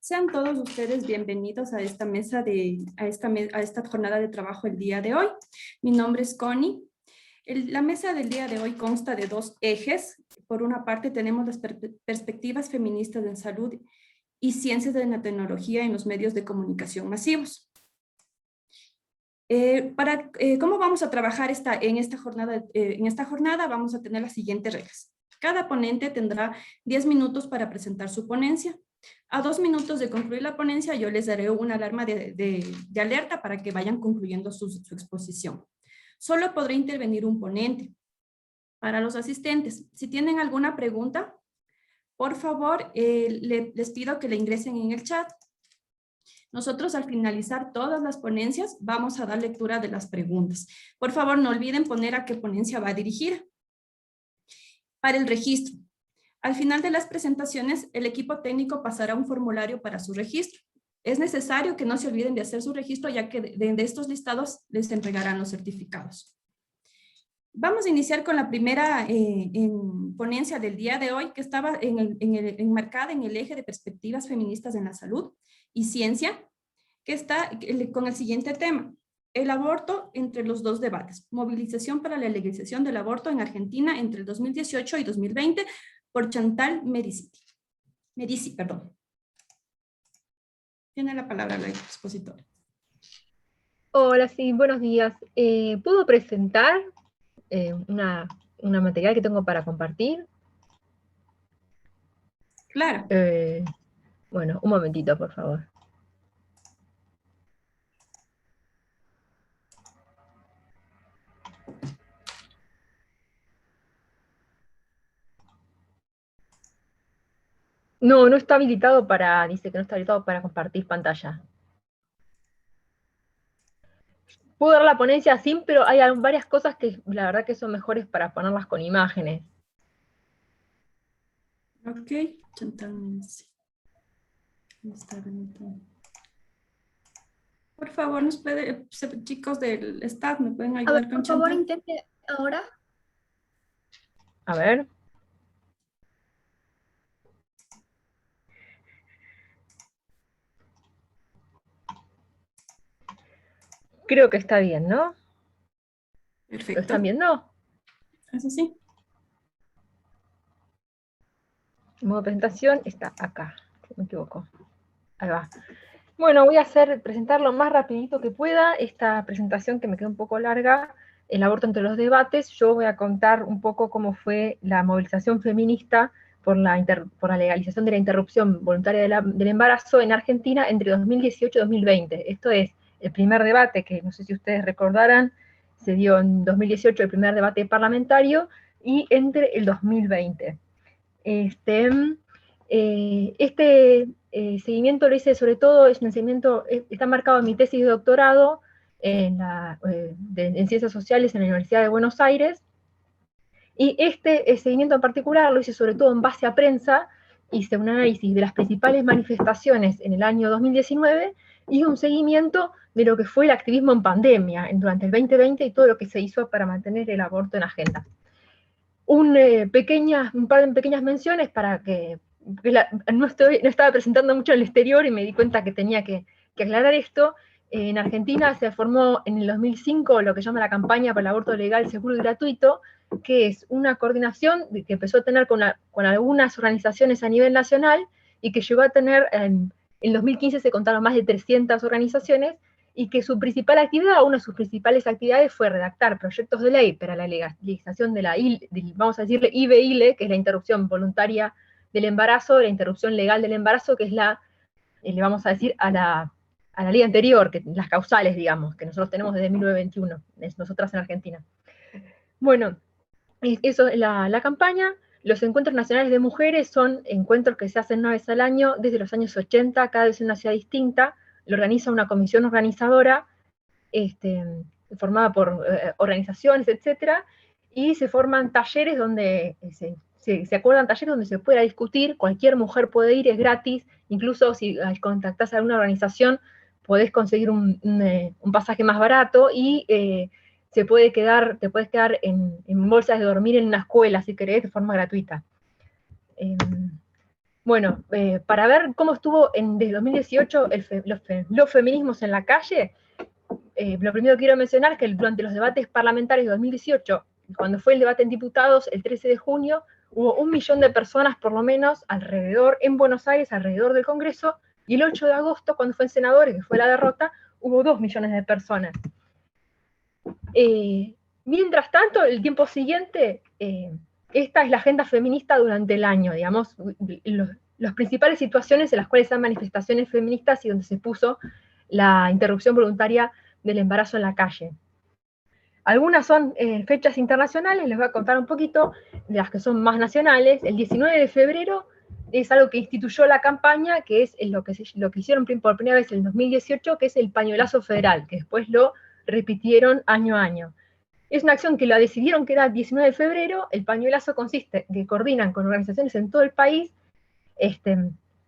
Sean todos ustedes bienvenidos a esta a esta jornada de trabajo el día de hoy. Mi nombre es Connie. La mesa del día de hoy consta de dos ejes. Por una parte tenemos las perspectivas feministas en salud y ciencias de la tecnología en los medios de comunicación masivos. ¿Cómo vamos a trabajar en esta jornada? Vamos a tener las siguientes reglas. Cada ponente tendrá 10 minutos para presentar su ponencia. A 2 minutos de concluir la ponencia, yo les daré una alarma de alerta para que vayan concluyendo su exposición. Solo podrá intervenir un ponente. Para los asistentes, si tienen alguna pregunta, por favor, les pido que la ingresen en el chat. Nosotros al finalizar todas las ponencias vamos a dar lectura de las preguntas. Por favor, no olviden poner a qué ponencia va a dirigir. Para el registro, al final de las presentaciones, el equipo técnico pasará un formulario para su registro. Es necesario que no se olviden de hacer su registro, ya que de estos listados les entregarán los certificados. Vamos a iniciar con la primera ponencia del día de hoy, que estaba enmarcada en el eje de perspectivas feministas en la salud y ciencia, que está con el siguiente tema: el aborto entre los dos debates, movilización para la legalización del aborto en Argentina entre el 2018 y 2020, por Chantal Medici. Tiene la palabra la expositora. Hola, sí, buenos días. ¿Puedo presentar una material que tengo para compartir? Claro. Bueno, un momentito, por favor. No, no está habilitado dice que no está habilitado para compartir pantalla. Puedo dar la ponencia así, pero hay varias cosas que la verdad que son mejores para ponerlas con imágenes. Ok, Chantal Medici. Por favor, chicos del staff, ¿me pueden ayudar con Chantal? Por favor, intente ahora. A ver. Creo que está bien, ¿no? Perfecto. ¿Lo están viendo? Eso sí. El modo presentación está acá, si no me equivoco. Ahí va. Bueno, voy a presentar lo más rapidito que pueda esta presentación que me queda un poco larga, el aborto entre los debates. Yo voy a contar un poco cómo fue la movilización feminista por la legalización de la interrupción voluntaria del embarazo en Argentina entre 2018 y 2020. Esto es el primer debate, que no sé si ustedes recordarán, se dio en 2018 el primer debate parlamentario, y entre el 2020. Seguimiento lo hice sobre todo, es un seguimiento, está marcado en mi tesis de doctorado en Ciencias Sociales en la Universidad de Buenos Aires, y este seguimiento en particular lo hice sobre todo en base a prensa. Hice un análisis de las principales manifestaciones en el año 2019 y un seguimiento de lo que fue el activismo en pandemia durante el 2020 y todo lo que se hizo para mantener el aborto en agenda. Un par de pequeñas menciones para que no estaba presentando mucho en el exterior y me di cuenta que tenía que aclarar esto. En Argentina se formó en el 2005 lo que llama la campaña para el aborto legal, seguro y gratuito, que es una coordinación que empezó a tener con algunas organizaciones a nivel nacional y que llegó a tener, en 2015 se contaron más de 300 organizaciones, y que su principal actividad, una de sus principales actividades, fue redactar proyectos de ley para la legalización de la, vamos a decirle, IVE-ILE, que es la interrupción voluntaria del embarazo, la interrupción legal del embarazo, que es le vamos a decir, a la ley anterior, que las causales, digamos, que nosotros tenemos desde 1921, nosotras en Argentina. Bueno, eso es la campaña. Los encuentros nacionales de mujeres son encuentros que se hacen una vez al año desde los años 80, cada vez en una ciudad distinta. Lo organiza una comisión organizadora formada por organizaciones, etcétera, y se forman talleres donde se acuerdan talleres donde se pueda discutir. Cualquier mujer puede ir, es gratis. Incluso si contactás a alguna organización podés conseguir un pasaje más barato, y te puedes quedar en bolsas de dormir en una escuela si querés, de forma gratuita. Bueno, para ver cómo estuvo desde 2018 los feminismos en la calle, lo primero que quiero mencionar es que durante los debates parlamentarios de 2018, cuando fue el debate en diputados, el 13 de junio, hubo 1 millón de personas por lo menos alrededor, en Buenos Aires, alrededor del Congreso, y el 8 de agosto, cuando fue en senadores, que fue la derrota, hubo 2 millones de personas. Mientras tanto, el tiempo siguiente, esta es la agenda feminista durante el año, digamos, las principales situaciones en las cuales hay manifestaciones feministas y donde se puso la interrupción voluntaria del embarazo en la calle. Algunas son fechas internacionales, les voy a contar un poquito de las que son más nacionales. El 19 de febrero es algo que instituyó la campaña, que es lo que hicieron por primera vez en 2018, que es el pañuelazo federal, que después lo repitieron año a año. Es una acción que la decidieron que era 19 de febrero, el pañuelazo consiste en que coordinan con organizaciones en todo el país,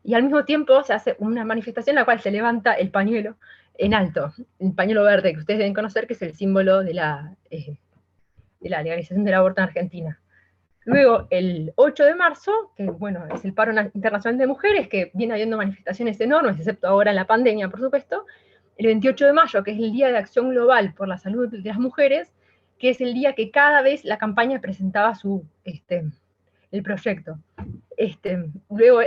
y al mismo tiempo se hace una manifestación en la cual se levanta el pañuelo en alto, el pañuelo verde, que ustedes deben conocer, que es el símbolo de la legalización del aborto en Argentina. Luego, el 8 de marzo, que bueno, es el paro internacional de mujeres, que viene habiendo manifestaciones enormes, excepto ahora en la pandemia, por supuesto. El 28 de mayo, que es el Día de Acción Global por la Salud de las Mujeres, que es el día que cada vez la campaña presentaba el proyecto. Luego,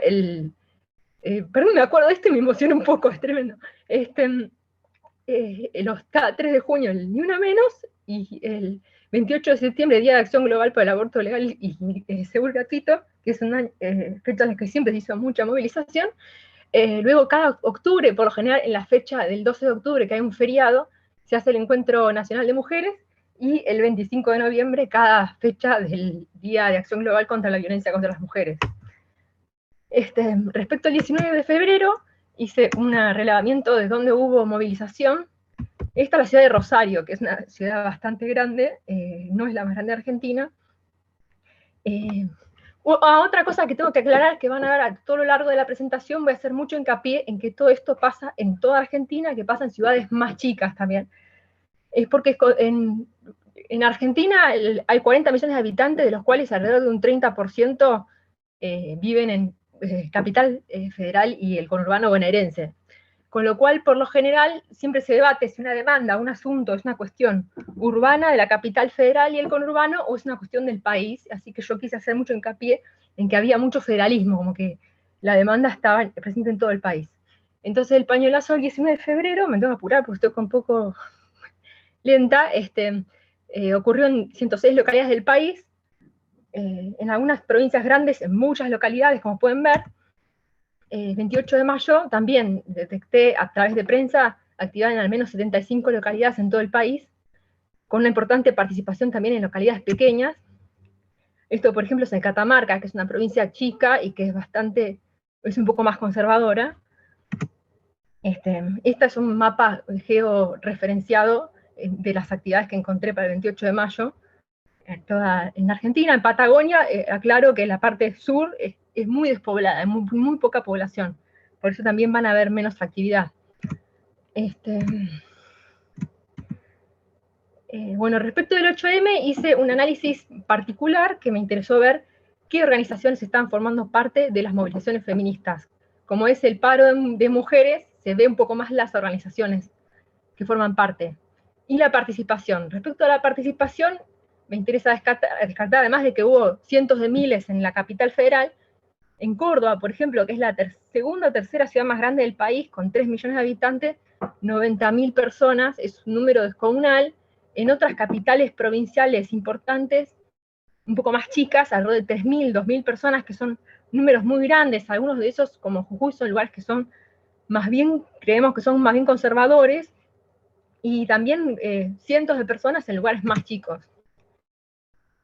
perdón, me acuerdo de me emociona un poco, es tremendo. Cada 3 de junio, el Ni Una Menos, y el 28 de septiembre, Día de Acción Global por el Aborto Legal y Seguro Gratuito, que es una fecha en la que siempre se hizo mucha movilización. Luego, cada octubre, por lo general, en la fecha del 12 de octubre, que hay un feriado, se hace el Encuentro Nacional de Mujeres, y el 25 de noviembre, cada fecha del Día de Acción Global contra la Violencia contra las Mujeres. Respecto al 19 de febrero, hice un relevamiento de dónde hubo movilización. Esta es la ciudad de Rosario, que es una ciudad bastante grande, no es la más grande de Argentina. Otra cosa que tengo que aclarar, que van a ver a todo lo largo de la presentación, voy a hacer mucho hincapié en que todo esto pasa en toda Argentina, que pasa en ciudades más chicas también. Es porque en Argentina hay 40 millones de habitantes, de los cuales alrededor de un 30% viven en Capital Federal y el conurbano bonaerense. Con lo cual, por lo general, siempre se debate si una demanda, un asunto, es una cuestión urbana de la capital federal y el conurbano, o es una cuestión del país. Así que yo quise hacer mucho hincapié en que había mucho federalismo, como que la demanda estaba presente en todo el país. Entonces, el pañuelazo del 19 de febrero, me tengo que apurar porque estoy un poco lenta, ocurrió en 106 localidades del país, en algunas provincias grandes, en muchas localidades, como pueden ver. 28 de mayo también detecté a través de prensa actividad en al menos 75 localidades en todo el país, con una importante participación también en localidades pequeñas. Esto, por ejemplo, es en Catamarca, que es una provincia chica y que es un poco más conservadora. Este es un mapa georreferenciado de las actividades que encontré para el 28 de mayo. En Argentina, en Patagonia, aclaro que la parte sur es muy despoblada, hay muy poca población, por eso también van a haber menos actividad. Bueno, respecto del 8M, hice un análisis particular que me interesó ver qué organizaciones están formando parte de las movilizaciones feministas. Como es el paro de mujeres, se ve un poco más las organizaciones que forman parte. Y la participación. Respecto a la participación, me interesa descartar, además de que hubo cientos de miles en la capital federal, en Córdoba, por ejemplo, que es la segunda o tercera ciudad más grande del país, con 3 millones de habitantes, 90.000 personas, es un número descomunal. En otras capitales provinciales importantes, un poco más chicas, alrededor de 3.000, 2.000 personas, que son números muy grandes. Algunos de esos, como Jujuy, son lugares que son más bien, creemos que son más bien conservadores, y también cientos de personas en lugares más chicos.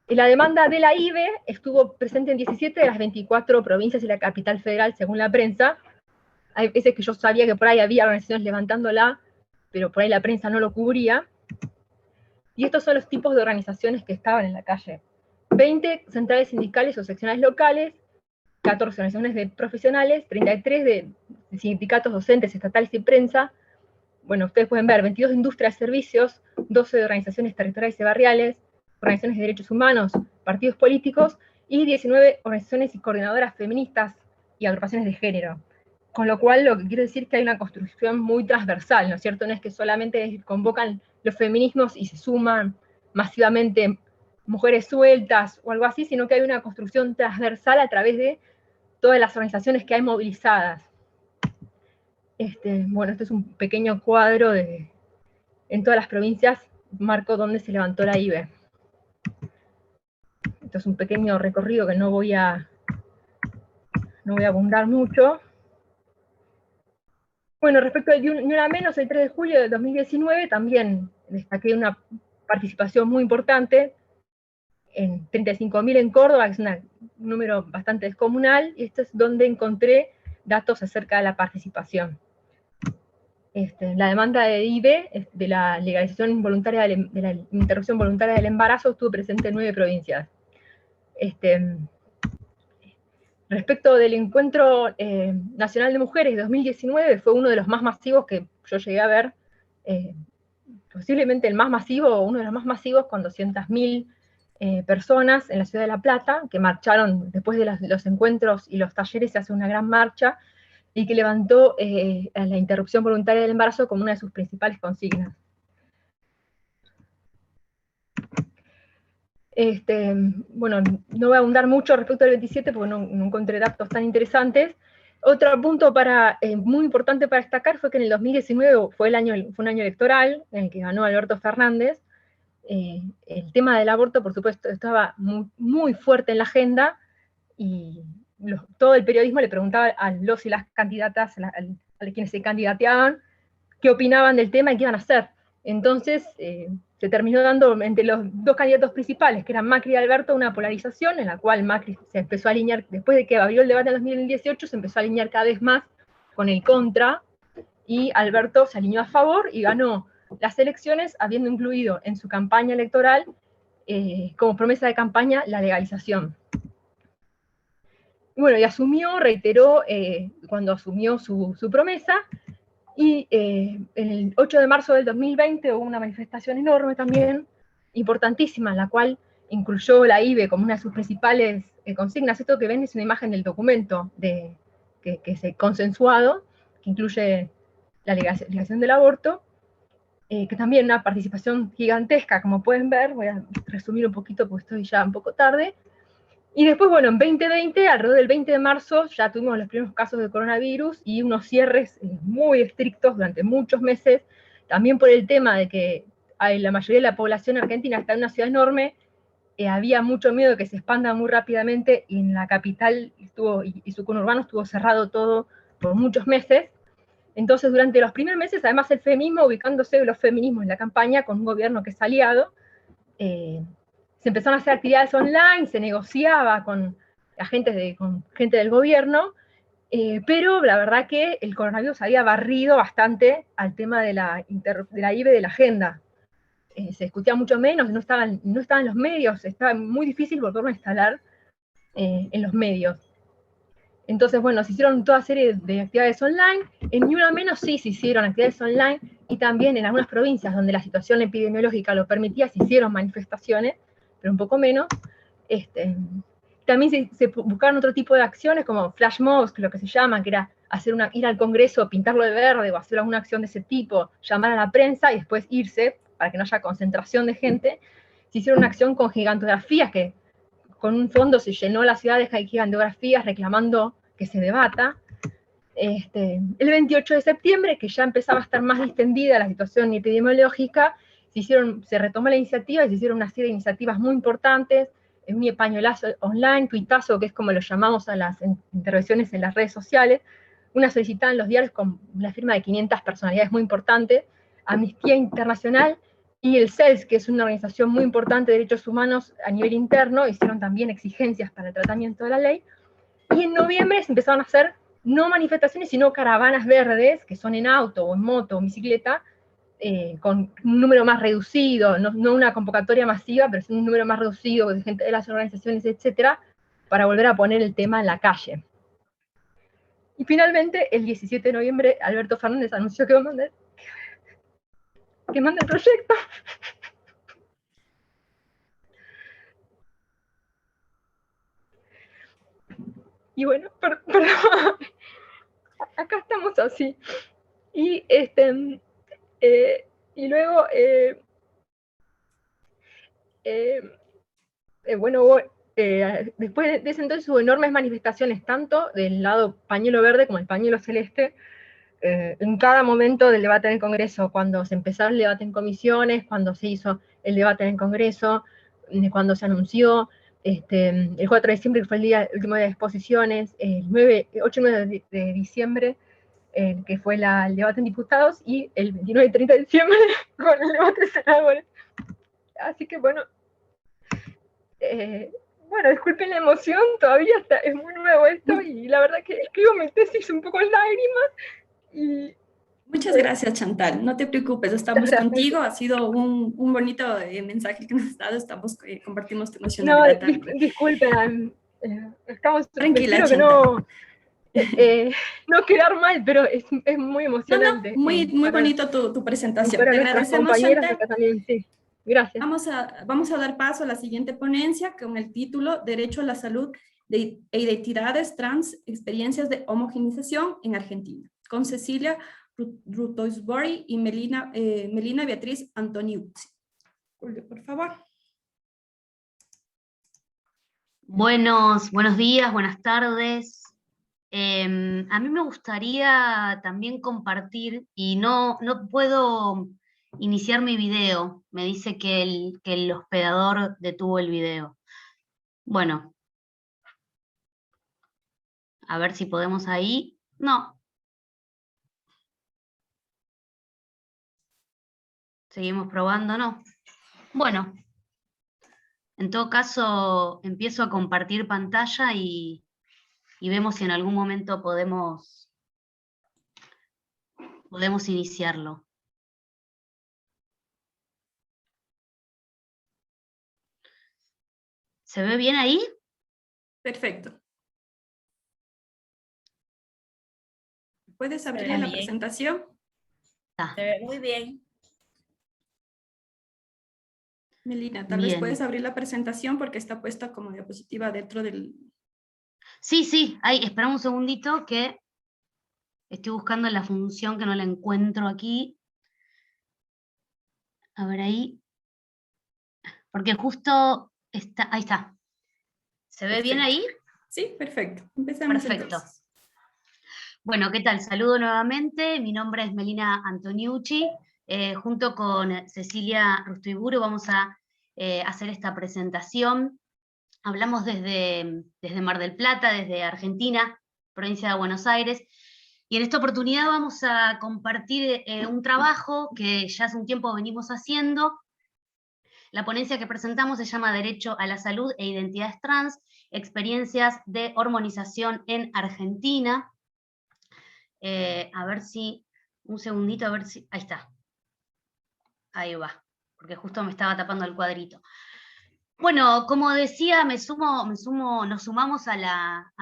La demanda de la IBE estuvo presente en 17 de las 24 provincias y la capital federal, según la prensa. Hay veces que yo sabía que por ahí había organizaciones levantándola, pero por ahí la prensa no lo cubría. Y estos son los tipos de organizaciones que estaban en la calle. 20 centrales sindicales o seccionales locales, 14 organizaciones de profesionales, 33 de sindicatos docentes, estatales y prensa. Bueno, ustedes pueden ver 22 de industria y servicios, 12 de organizaciones territoriales y barriales, organizaciones de derechos humanos, partidos políticos, y 19 organizaciones y coordinadoras feministas y agrupaciones de género. Con lo cual, lo que quiero decir es que hay una construcción muy transversal, ¿no es cierto? No es que solamente convocan los feminismos y se suman masivamente mujeres sueltas o algo así, sino que hay una construcción transversal a través de todas las organizaciones que hay movilizadas. Bueno, este es un pequeño cuadro en todas las provincias, marco donde se levantó la IBE. Esto es un pequeño recorrido que no voy a abundar mucho. Bueno, respecto del Ni Una Menos, el 3 de julio de 2019, también destaqué una participación muy importante, en 35.000 en Córdoba, que es un número bastante descomunal, y esto es donde encontré datos acerca de la participación. La demanda de IBE, de la legalización voluntaria, de la interrupción voluntaria del embarazo, estuvo presente en 9 provincias. Respecto del Encuentro Nacional de Mujeres de 2019, fue uno de los más masivos que yo llegué a ver, posiblemente el más masivo, o uno de los más masivos, con 200.000 personas en la ciudad de La Plata, que marcharon después de los encuentros y los talleres. Se hace una gran marcha, y que levantó la interrupción voluntaria del embarazo como una de sus principales consignas. Bueno, no voy a abundar mucho respecto al 27 porque no encontré datos tan interesantes. Otro punto muy importante para destacar fue que en el 2019 fue un año electoral en el que ganó Alberto Fernández. El tema del aborto, por supuesto, estaba muy, muy fuerte en la agenda, y todo el periodismo le preguntaba a los y las candidatas, a quienes se candidateaban, qué opinaban del tema y qué iban a hacer. Entonces, se terminó dando entre los dos candidatos principales, que eran Macri y Alberto, una polarización en la cual Macri se empezó a alinear, después de que abrió el debate en 2018, se empezó a alinear cada vez más con el contra, y Alberto se alineó a favor y ganó las elecciones, habiendo incluido en su campaña electoral, como promesa de campaña, la legalización. Y bueno, y reiteró cuando asumió su promesa, y el 8 de marzo del 2020 hubo una manifestación enorme también, importantísima, en la cual incluyó la IBE como una de sus principales consignas. Esto que ven es una imagen del documento que se consensuado, que incluye la legalización del aborto, que también una participación gigantesca, como pueden ver. Voy a resumir un poquito porque estoy ya un poco tarde. Y después, bueno, en 2020, alrededor del 20 de marzo, ya tuvimos los primeros casos de coronavirus y unos cierres muy estrictos durante muchos meses, también por el tema de que la mayoría de la población argentina está en una ciudad enorme. Había mucho miedo de que se expanda muy rápidamente, y en la capital y su conurbano estuvo cerrado todo por muchos meses. Entonces, durante los primeros meses, además el feminismo, ubicándose los feminismos en la campaña con un gobierno que es aliado, se empezaron a hacer actividades online, se negociaba con gente del gobierno, pero la verdad que el coronavirus había barrido bastante al tema de la IBE de la agenda. Se discutía mucho menos, no estaban los medios, estaba muy difícil volverlo a instalar en los medios. Entonces, bueno, se hicieron toda serie de actividades online. En Ni Una Menos sí se hicieron actividades online, y también en algunas provincias donde la situación epidemiológica lo permitía, se hicieron manifestaciones, pero un poco menos. También se buscaron otro tipo de acciones, como flash mobs, que es lo que se llama, que era ir al Congreso, pintarlo de verde, o hacer alguna acción de ese tipo, llamar a la prensa y después irse, para que no haya concentración de gente. Se hicieron una acción con gigantografías, que con un fondo se llenó la ciudad de gigantografías reclamando que se debata. El 28 de septiembre, que ya empezaba a estar más distendida la situación epidemiológica, se retomó la iniciativa y se hicieron una serie de iniciativas muy importantes, un pañuelazo online, tuitazo, que es como lo llamamos a las intervenciones en las redes sociales, una solicitada en los diarios con la firma de 500 personalidades muy importantes, Amnistía Internacional y el CELS, que es una organización muy importante de derechos humanos a nivel interno, hicieron también exigencias para el tratamiento de la ley. Y en noviembre se empezaron a hacer no manifestaciones, sino caravanas verdes, que son en auto o en moto o en bicicleta, con un número más reducido, no una convocatoria masiva, pero sí un número más reducido de gente de las organizaciones, etcétera, para volver a poner el tema en la calle. Y finalmente, el 17 de noviembre, Alberto Fernández anunció que manda el proyecto. Y bueno, perdón, acá estamos así. Y, y luego, bueno, después de ese entonces hubo enormes manifestaciones, tanto del lado pañuelo verde como el pañuelo celeste, en cada momento del debate en el Congreso, cuando se empezó el debate en comisiones, cuando se hizo el debate en el Congreso, cuando se anunció, el 4 de diciembre, que fue el último día de exposiciones, el 8 y 9 de diciembre, que fue el debate en diputados, y el 29 y 30 de diciembre con el debate en senadores. Así que bueno, bueno, disculpen la emoción, todavía es muy nuevo esto, y la verdad que escribo mi tesis un poco en lágrimas, y Muchas gracias, Chantal. No te preocupes, estamos gracias. contigo. Ha sido un bonito mensaje que nos has dado. Compartimos tu No, emocionalidad también. disculpen, estamos, Tranquila, espero que Chantal. no quedar mal, pero es muy No, no, emocionante muy bonito tu y presentación. para Te nuestras agradecemos, compañeras Chantal. acá también, sí. Gracias. Vamos a dar paso a la siguiente ponencia con el título Derecho a la Salud e Identidades Trans, Experiencias de Homogenización en Argentina, con Cecilia Rutoisbury y Melina Beatriz Antoniuzzi. Julio, por favor. Buenos días, buenas tardes. A mí me gustaría también compartir, y no puedo iniciar mi video, me dice que el hospedador detuvo el video. Bueno, a ver si podemos ahí. No. Seguimos probando, no. Bueno, en todo caso empiezo a compartir pantalla y vemos si en algún momento podemos iniciarlo. ¿Se ve bien ahí? Perfecto. ¿Puedes abrir la presentación? Se ve muy bien. Melina, tal vez puedes abrir la presentación porque está puesta como diapositiva dentro del... Sí, ahí, espera un segundito que estoy buscando la función que no la encuentro aquí. A ver ahí. Porque justo está, ahí está. ¿Se ve bien ahí? Sí, perfecto. Empecemos. Perfecto. Entonces. Bueno, ¿qué tal? Saludo nuevamente. Mi nombre es Melina Antoniuzzi. Junto con Cecilia Rustoiburu vamos a hacer esta presentación. Hablamos desde Mar del Plata, desde Argentina, provincia de Buenos Aires. Y en esta oportunidad vamos a compartir un trabajo que ya hace un tiempo venimos haciendo. La ponencia que presentamos se llama Derecho a la Salud e Identidades Trans, Experiencias de Hormonización en Argentina. A ver si, un segundito, a ver si, ahí está. Ahí va, porque justo me estaba tapando el cuadrito. Bueno, como decía, nos sumamos a la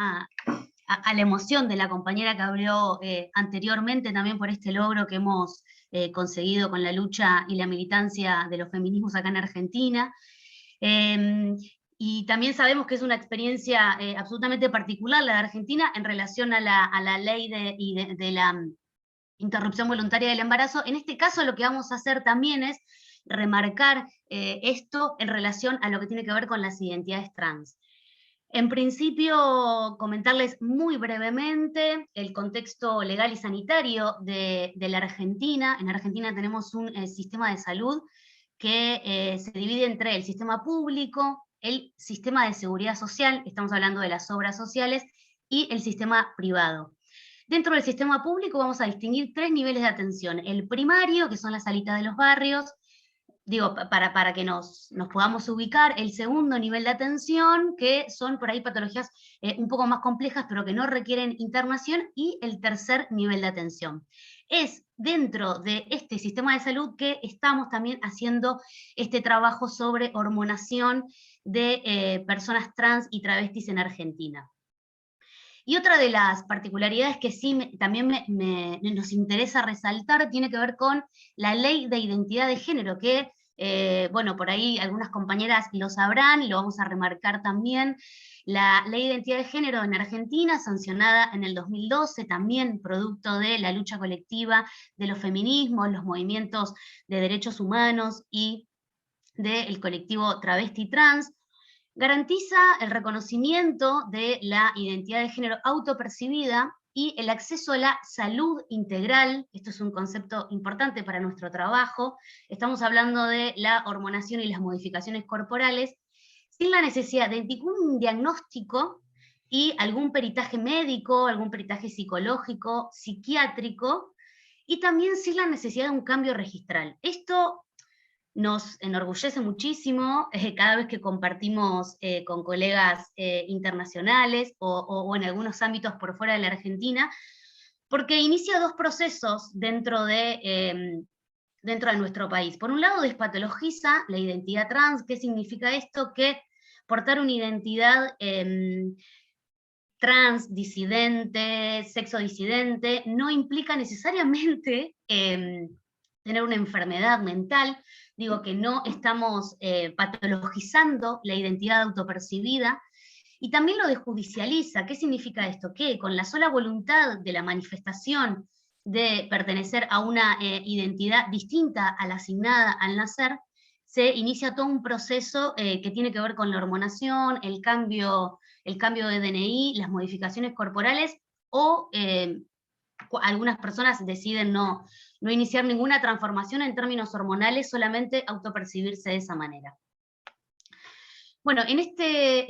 emoción de la compañera que habló anteriormente, también por este logro que hemos conseguido con la lucha y la militancia de los feminismos acá en Argentina. Y también sabemos que es una experiencia absolutamente particular la de Argentina en relación a la ley de la interrupción voluntaria del embarazo. En este caso lo que vamos a hacer también es remarcar esto en relación a lo que tiene que ver con las identidades trans. En principio, comentarles muy brevemente el contexto legal y sanitario de la Argentina. En Argentina tenemos un sistema de salud que se divide entre el sistema público, el sistema de seguridad social, estamos hablando de las obras sociales, y el sistema privado. Dentro del sistema público vamos a distinguir 3 niveles de atención. El primario, que son las salitas de los barrios, digo, para que nos podamos ubicar. El segundo nivel de atención, que son por ahí patologías un poco más complejas, pero que no requieren internación. Y el tercer nivel de atención. Es dentro de este sistema de salud que estamos también haciendo este trabajo sobre hormonación de personas trans y travestis en Argentina. Y otra de las particularidades que sí también nos interesa resaltar tiene que ver con la ley de identidad de género, que bueno, por ahí algunas compañeras lo sabrán, y lo vamos a remarcar también, la Ley de Identidad de Género en Argentina, sancionada en el 2012, también producto de la lucha colectiva de los feminismos, los movimientos de derechos humanos y del colectivo travesti trans, garantiza el reconocimiento de la identidad de género autopercibida y el acceso a la salud integral. Esto es un concepto importante para nuestro trabajo. Estamos hablando de la hormonación y las modificaciones corporales, sin la necesidad de ningún diagnóstico y algún peritaje médico, algún peritaje psicológico, psiquiátrico, y también sin la necesidad de un cambio registral. Esto nos enorgullece muchísimo cada vez que compartimos con colegas internacionales o en algunos ámbitos por fuera de la Argentina, porque inicia dos procesos dentro de nuestro país. Por un lado, despatologiza la identidad trans. ¿Qué significa esto? Que portar una identidad trans, disidente, sexo disidente, no implica necesariamente tener una enfermedad mental. Digo que no estamos patologizando la identidad autopercibida, y también lo desjudicializa. ¿Qué significa esto? Que con la sola voluntad de la manifestación de pertenecer a una identidad distinta a la asignada al nacer, se inicia todo un proceso que tiene que ver con la hormonación, el cambio de DNI, las modificaciones corporales, o algunas personas deciden no iniciar ninguna transformación en términos hormonales, solamente autopercibirse de esa manera. Bueno, en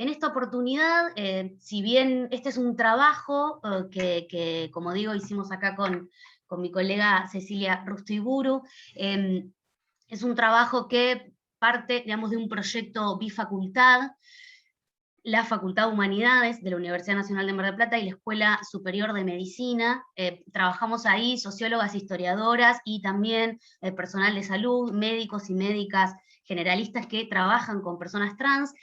esta oportunidad, si bien este es un trabajo que, como digo, hicimos acá con mi colega Cecilia Rustiiburu, es un trabajo que parte, digamos, de un proyecto bifacultad, la Facultad de Humanidades de la Universidad Nacional de Mar del Plata y la Escuela Superior de Medicina. Trabajamos ahí sociólogas, historiadoras y también personal de salud, médicos y médicas generalistas que trabajan con personas trans.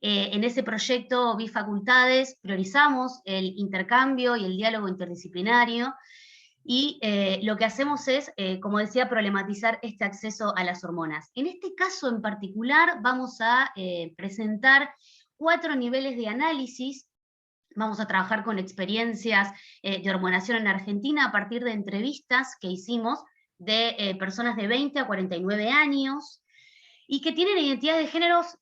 En ese proyecto Bifacultades priorizamos el intercambio y el diálogo interdisciplinario, y lo que hacemos es, como decía, problematizar este acceso a las hormonas. En este caso en particular vamos a presentar 4 niveles de análisis. Vamos a trabajar con experiencias de hormonación en Argentina a partir de entrevistas que hicimos de personas de 20 a 49 años, y que tienen identidades de géneros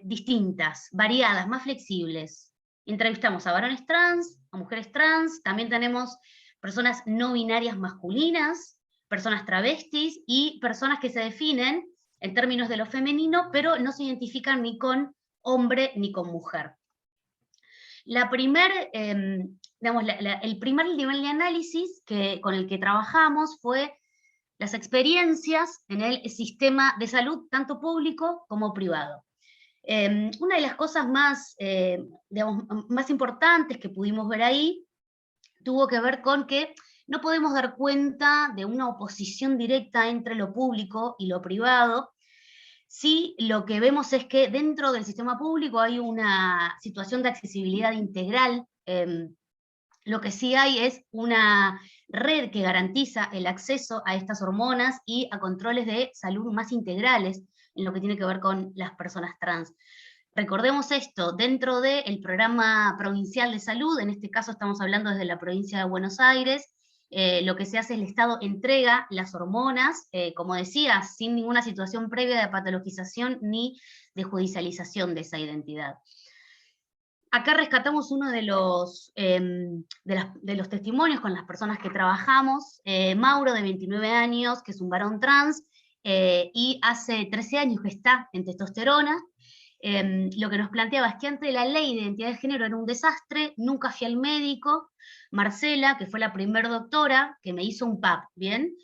distintas, variadas, más flexibles. Entrevistamos a varones trans, a mujeres trans, también tenemos personas no binarias masculinas, personas travestis y personas que se definen en términos de lo femenino, pero no se identifican ni con hombre ni con mujer. El primer nivel de análisis con el que trabajamos fue las experiencias en el sistema de salud, tanto público como privado. Una de las cosas más importantes que pudimos ver ahí tuvo que ver con que no podemos dar cuenta de una oposición directa entre lo público y lo privado. Sí, lo que vemos es que dentro del sistema público hay una situación de accesibilidad integral. Lo que sí hay es una red que garantiza el acceso a estas hormonas y a controles de salud más integrales en lo que tiene que ver con las personas trans. Recordemos esto, dentro del programa provincial de salud, en este caso estamos hablando desde la provincia de Buenos Aires, lo que se hace es el Estado entrega las hormonas, como decía, sin ninguna situación previa de patologización ni de judicialización de esa identidad. Acá rescatamos uno de los testimonios con las personas que trabajamos. Mauro, de 29 años, que es un varón trans, y hace 13 años que está en testosterona. Lo que nos planteaba es que antes la ley de identidad de género era un desastre, nunca fui al médico. Marcela, que fue la primer doctora que me hizo un PAP, ¿bien?,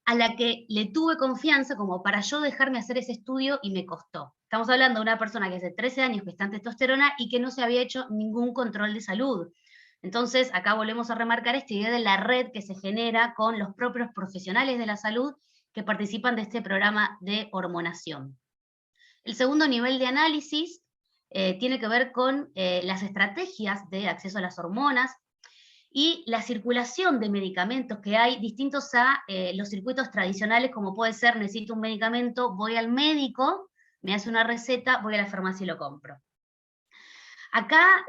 a la que le tuve confianza como para yo dejarme hacer ese estudio, y me costó. Estamos hablando de una persona que hace 13 años que está en testosterona y que no se había hecho ningún control de salud. Entonces, acá volvemos a remarcar esta idea de la red que se genera con los propios profesionales de la salud que participan de este programa de hormonación. El segundo nivel de análisis tiene que ver con las estrategias de acceso a las hormonas. y la circulación de medicamentos que hay distintos a los circuitos tradicionales, como puede ser, necesito un medicamento, voy al médico, me hace una receta, voy a la farmacia y lo compro. Acá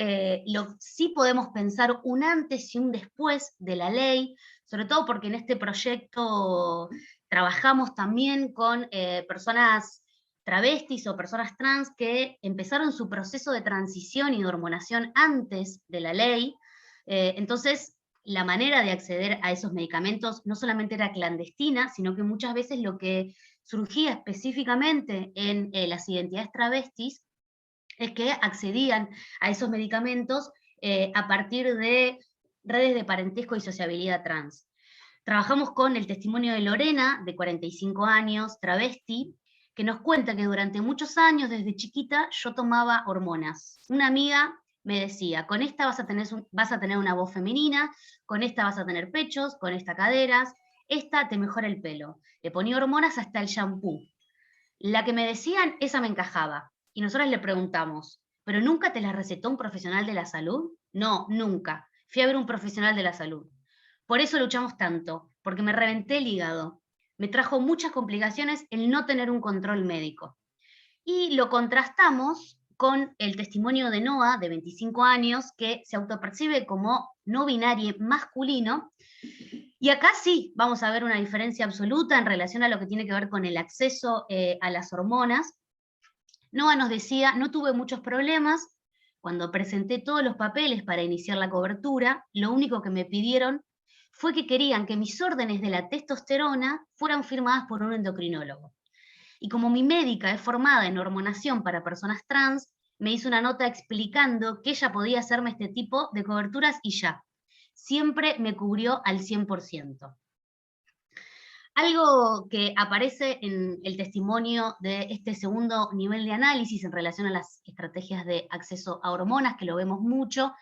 sí podemos pensar un antes y un después de la ley, sobre todo porque en este proyecto trabajamos también con personas travestis o personas trans que empezaron su proceso de transición y de hormonación antes de la ley. Entonces, la manera de acceder a esos medicamentos no solamente era clandestina, sino que muchas veces lo que surgía específicamente en las identidades travestis es que accedían a esos medicamentos a partir de redes de parentesco y sociabilidad trans. Trabajamos con el testimonio de Lorena, de 45 años, travesti, que nos cuenta que durante muchos años, desde chiquita, yo tomaba hormonas. Una amiga me decía, con esta vas a tener una voz femenina, con esta vas a tener pechos, con esta caderas, esta te mejora el pelo. Le ponía hormonas hasta el shampoo. La que me decían, esa me encajaba. Y nosotros le preguntamos, ¿pero nunca te la recetó un profesional de la salud? No, nunca. Fui a ver un profesional de la salud. Por eso luchamos tanto, porque me reventé el hígado. Me trajo muchas complicaciones el no tener un control médico. Y lo contrastamos con el testimonio de Noah, de 25 años, que se autopercibe como no binario masculino. Y acá sí vamos a ver una diferencia absoluta en relación a lo que tiene que ver con el acceso a las hormonas. Noah nos decía, no tuve muchos problemas, cuando presenté todos los papeles para iniciar la cobertura, lo único que me pidieron fue que querían que mis órdenes de la testosterona fueran firmadas por un endocrinólogo. Y como mi médica es formada en hormonación para personas trans, me hizo una nota explicando que ella podía hacerme este tipo de coberturas y ya. Siempre me cubrió al 100%. Algo que aparece en el testimonio de este segundo nivel de análisis en relación a las estrategias de acceso a hormonas, que lo vemos mucho,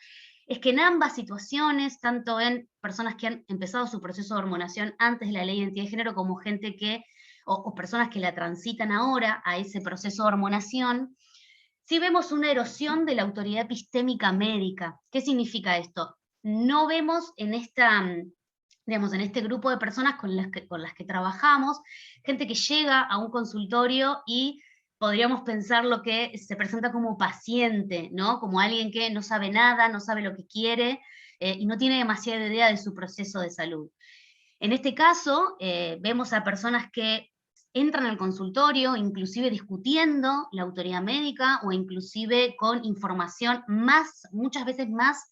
es que en ambas situaciones, tanto en personas que han empezado su proceso de hormonación antes de la ley de identidad de género, como gente que, o personas que la transitan ahora a ese proceso de hormonación, sí vemos una erosión de la autoridad epistémica médica. ¿Qué significa esto? No vemos en en este grupo de personas con las que trabajamos, gente que llega a un consultorio y podríamos pensar lo que se presenta como paciente, ¿no? Como alguien que no sabe nada, no sabe lo que quiere, y no tiene demasiada idea de su proceso de salud. En este caso, vemos a personas que entran al consultorio, inclusive discutiendo la autoridad médica, o inclusive con información muchas veces más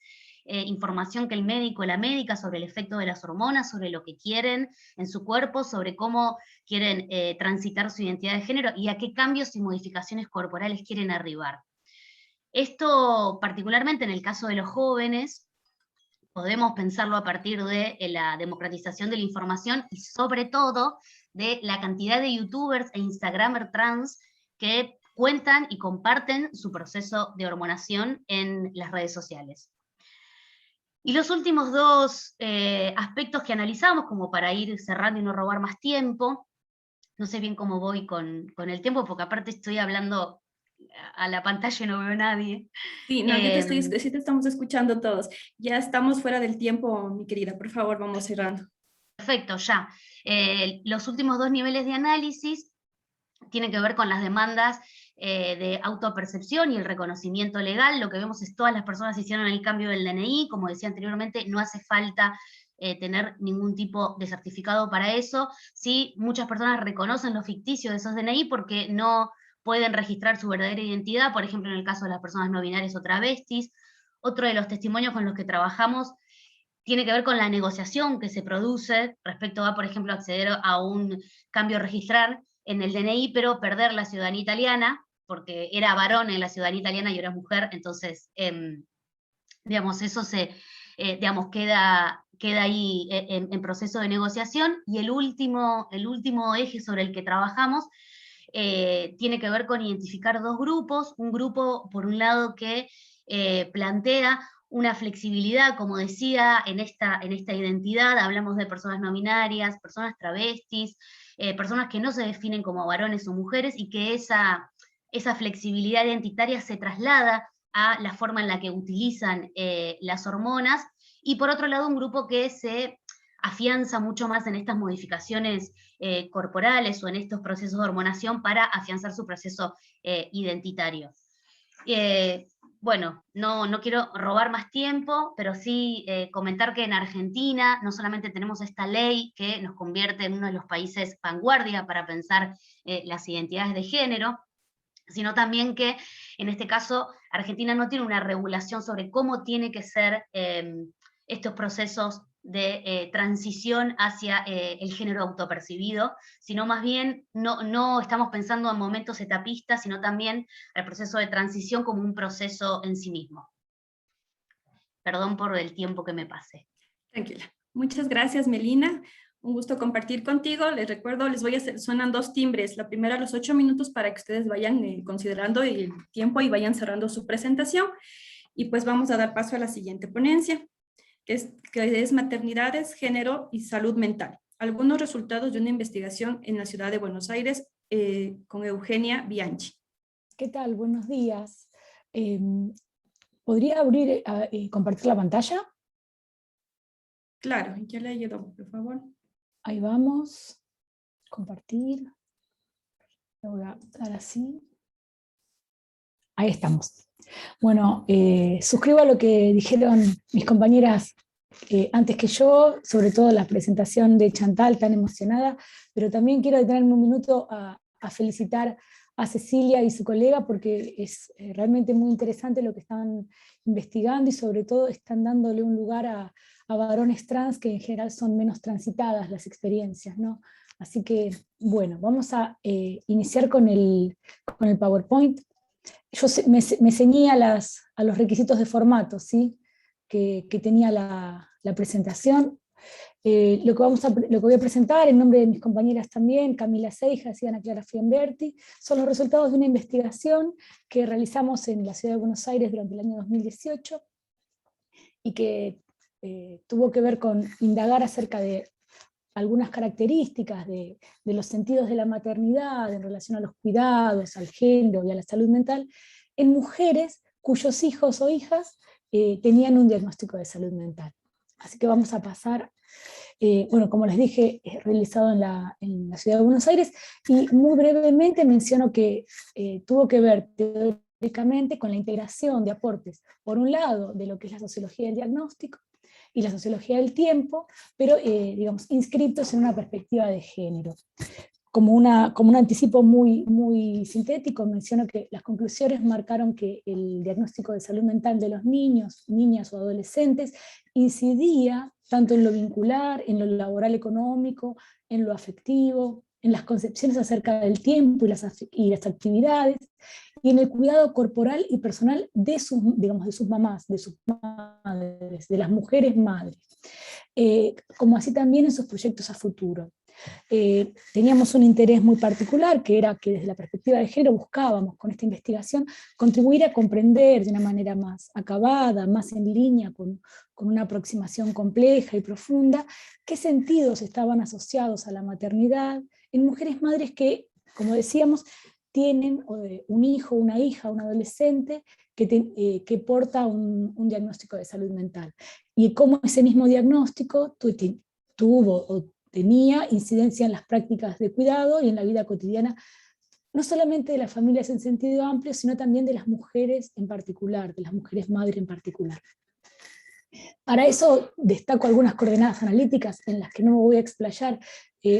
información que el médico o la médica sobre el efecto de las hormonas, sobre lo que quieren en su cuerpo, sobre cómo quieren transitar su identidad de género y a qué cambios y modificaciones corporales quieren arribar. Esto, particularmente en el caso de los jóvenes, podemos pensarlo a partir de la democratización de la información y sobre todo de la cantidad de youtubers e instagramers trans que cuentan y comparten su proceso de hormonación en las redes sociales. Y los últimos dos aspectos que analizamos, como para ir cerrando y no robar más tiempo, no sé bien cómo voy con el tiempo, porque aparte estoy hablando a la pantalla y no veo a nadie. Sí, no, sí te estamos escuchando todos. Ya estamos fuera del tiempo, mi querida, por favor, vamos cerrando. Perfecto, ya. Los últimos dos niveles de análisis tienen que ver con las demandas de autopercepción y el reconocimiento legal. Lo que vemos es todas las personas hicieron el cambio del DNI, como decía anteriormente, no hace falta tener ningún tipo de certificado para eso. Sí, muchas personas reconocen lo ficticio de esos DNI porque no pueden registrar su verdadera identidad, por ejemplo, en el caso de las personas no binarias o travestis. Otro de los testimonios con los que trabajamos tiene que ver con la negociación que se produce respecto a, por ejemplo, acceder a un cambio registrar en el DNI, pero perder la ciudadanía italiana, porque era varón en la ciudadanía italiana y era mujer, entonces, digamos, eso queda ahí en proceso de negociación. Y el último eje sobre el que trabajamos tiene que ver con identificar dos grupos, un grupo, por un lado, que plantea una flexibilidad, como decía, en esta identidad. Hablamos de personas no binarias, personas travestis, personas que no se definen como varones o mujeres, y que esa flexibilidad identitaria se traslada a la forma en la que utilizan las hormonas, y por otro lado un grupo que se afianza mucho más en estas modificaciones corporales o en estos procesos de hormonación para afianzar su proceso identitario. Bueno, no quiero robar más tiempo, pero sí comentar que en Argentina no solamente tenemos esta ley que nos convierte en uno de los países vanguardia para pensar las identidades de género, sino también que en este caso Argentina no tiene una regulación sobre cómo tiene que ser estos procesos de transición hacia el género autopercibido, sino más bien no estamos pensando en momentos etapistas, sino también el proceso de transición como un proceso en sí mismo. Perdón por el tiempo que me pasé. Tranquila. Muchas gracias, Melina. Un gusto compartir contigo. Les recuerdo, suenan 2 timbres. La primera a los 8 minutos para que ustedes vayan considerando el tiempo y vayan cerrando su presentación. Y pues vamos a dar paso a la siguiente ponencia, que es maternidades, género y salud mental. Algunos resultados de una investigación en la ciudad de Buenos Aires con Eugenia Bianchi. ¿Qué tal? Buenos días. ¿Podría abrir y compartir la pantalla? Claro, ya le ayudo, por favor. Ahí vamos. Compartir. Lo voy a dar así. Ahí estamos. Bueno, suscribo a lo que dijeron mis compañeras antes que yo, sobre todo la presentación de Chantal tan emocionada, pero también quiero detenerme un minuto a felicitar a Cecilia y su colega porque es realmente muy interesante lo que están investigando y sobre todo están dándole un lugar a varones trans que en general son menos transitadas las experiencias, ¿no? Así que, bueno, vamos a iniciar con el PowerPoint. Yo me ceñí a los requisitos de formato, ¿sí? que tenía la presentación. Lo que voy a presentar en nombre de mis compañeras también, Camila Seijas y Ana Clara Fiamberti, son los resultados de una investigación que realizamos en la ciudad de Buenos Aires durante el año 2018 y que tuvo que ver con indagar acerca de algunas características de los sentidos de la maternidad en relación a los cuidados, al género y a la salud mental en mujeres cuyos hijos o hijas tenían un diagnóstico de salud mental. Así que vamos a pasar, bueno, como les dije, es realizado en la ciudad de Buenos Aires, y muy brevemente menciono que tuvo que ver teóricamente con la integración de aportes, por un lado, de lo que es la sociología del diagnóstico y la sociología del tiempo, pero digamos, inscritos en una perspectiva de género. Como un anticipo muy sintético, menciono que las conclusiones marcaron que el diagnóstico de salud mental de los niños, niñas o adolescentes incidía tanto en lo vincular, en lo laboral económico, en lo afectivo, en las concepciones acerca del tiempo y las actividades, y en el cuidado corporal y personal de sus mamás, de sus madres, de las mujeres madres, como así también en sus proyectos a futuro. Teníamos un interés muy particular, que era que desde la perspectiva de género buscábamos con esta investigación contribuir a comprender de una manera más acabada, más en línea con una aproximación compleja y profunda, qué sentidos estaban asociados a la maternidad en mujeres madres que, como decíamos, tienen un hijo, una hija, un adolescente que porta un diagnóstico de salud mental, y cómo ese mismo diagnóstico tuvo o tenía incidencia en las prácticas de cuidado y en la vida cotidiana, no solamente de las familias en sentido amplio, sino también de las mujeres en particular, de las mujeres madres en particular. Para eso destaco algunas coordenadas analíticas en las que no me voy a explayar.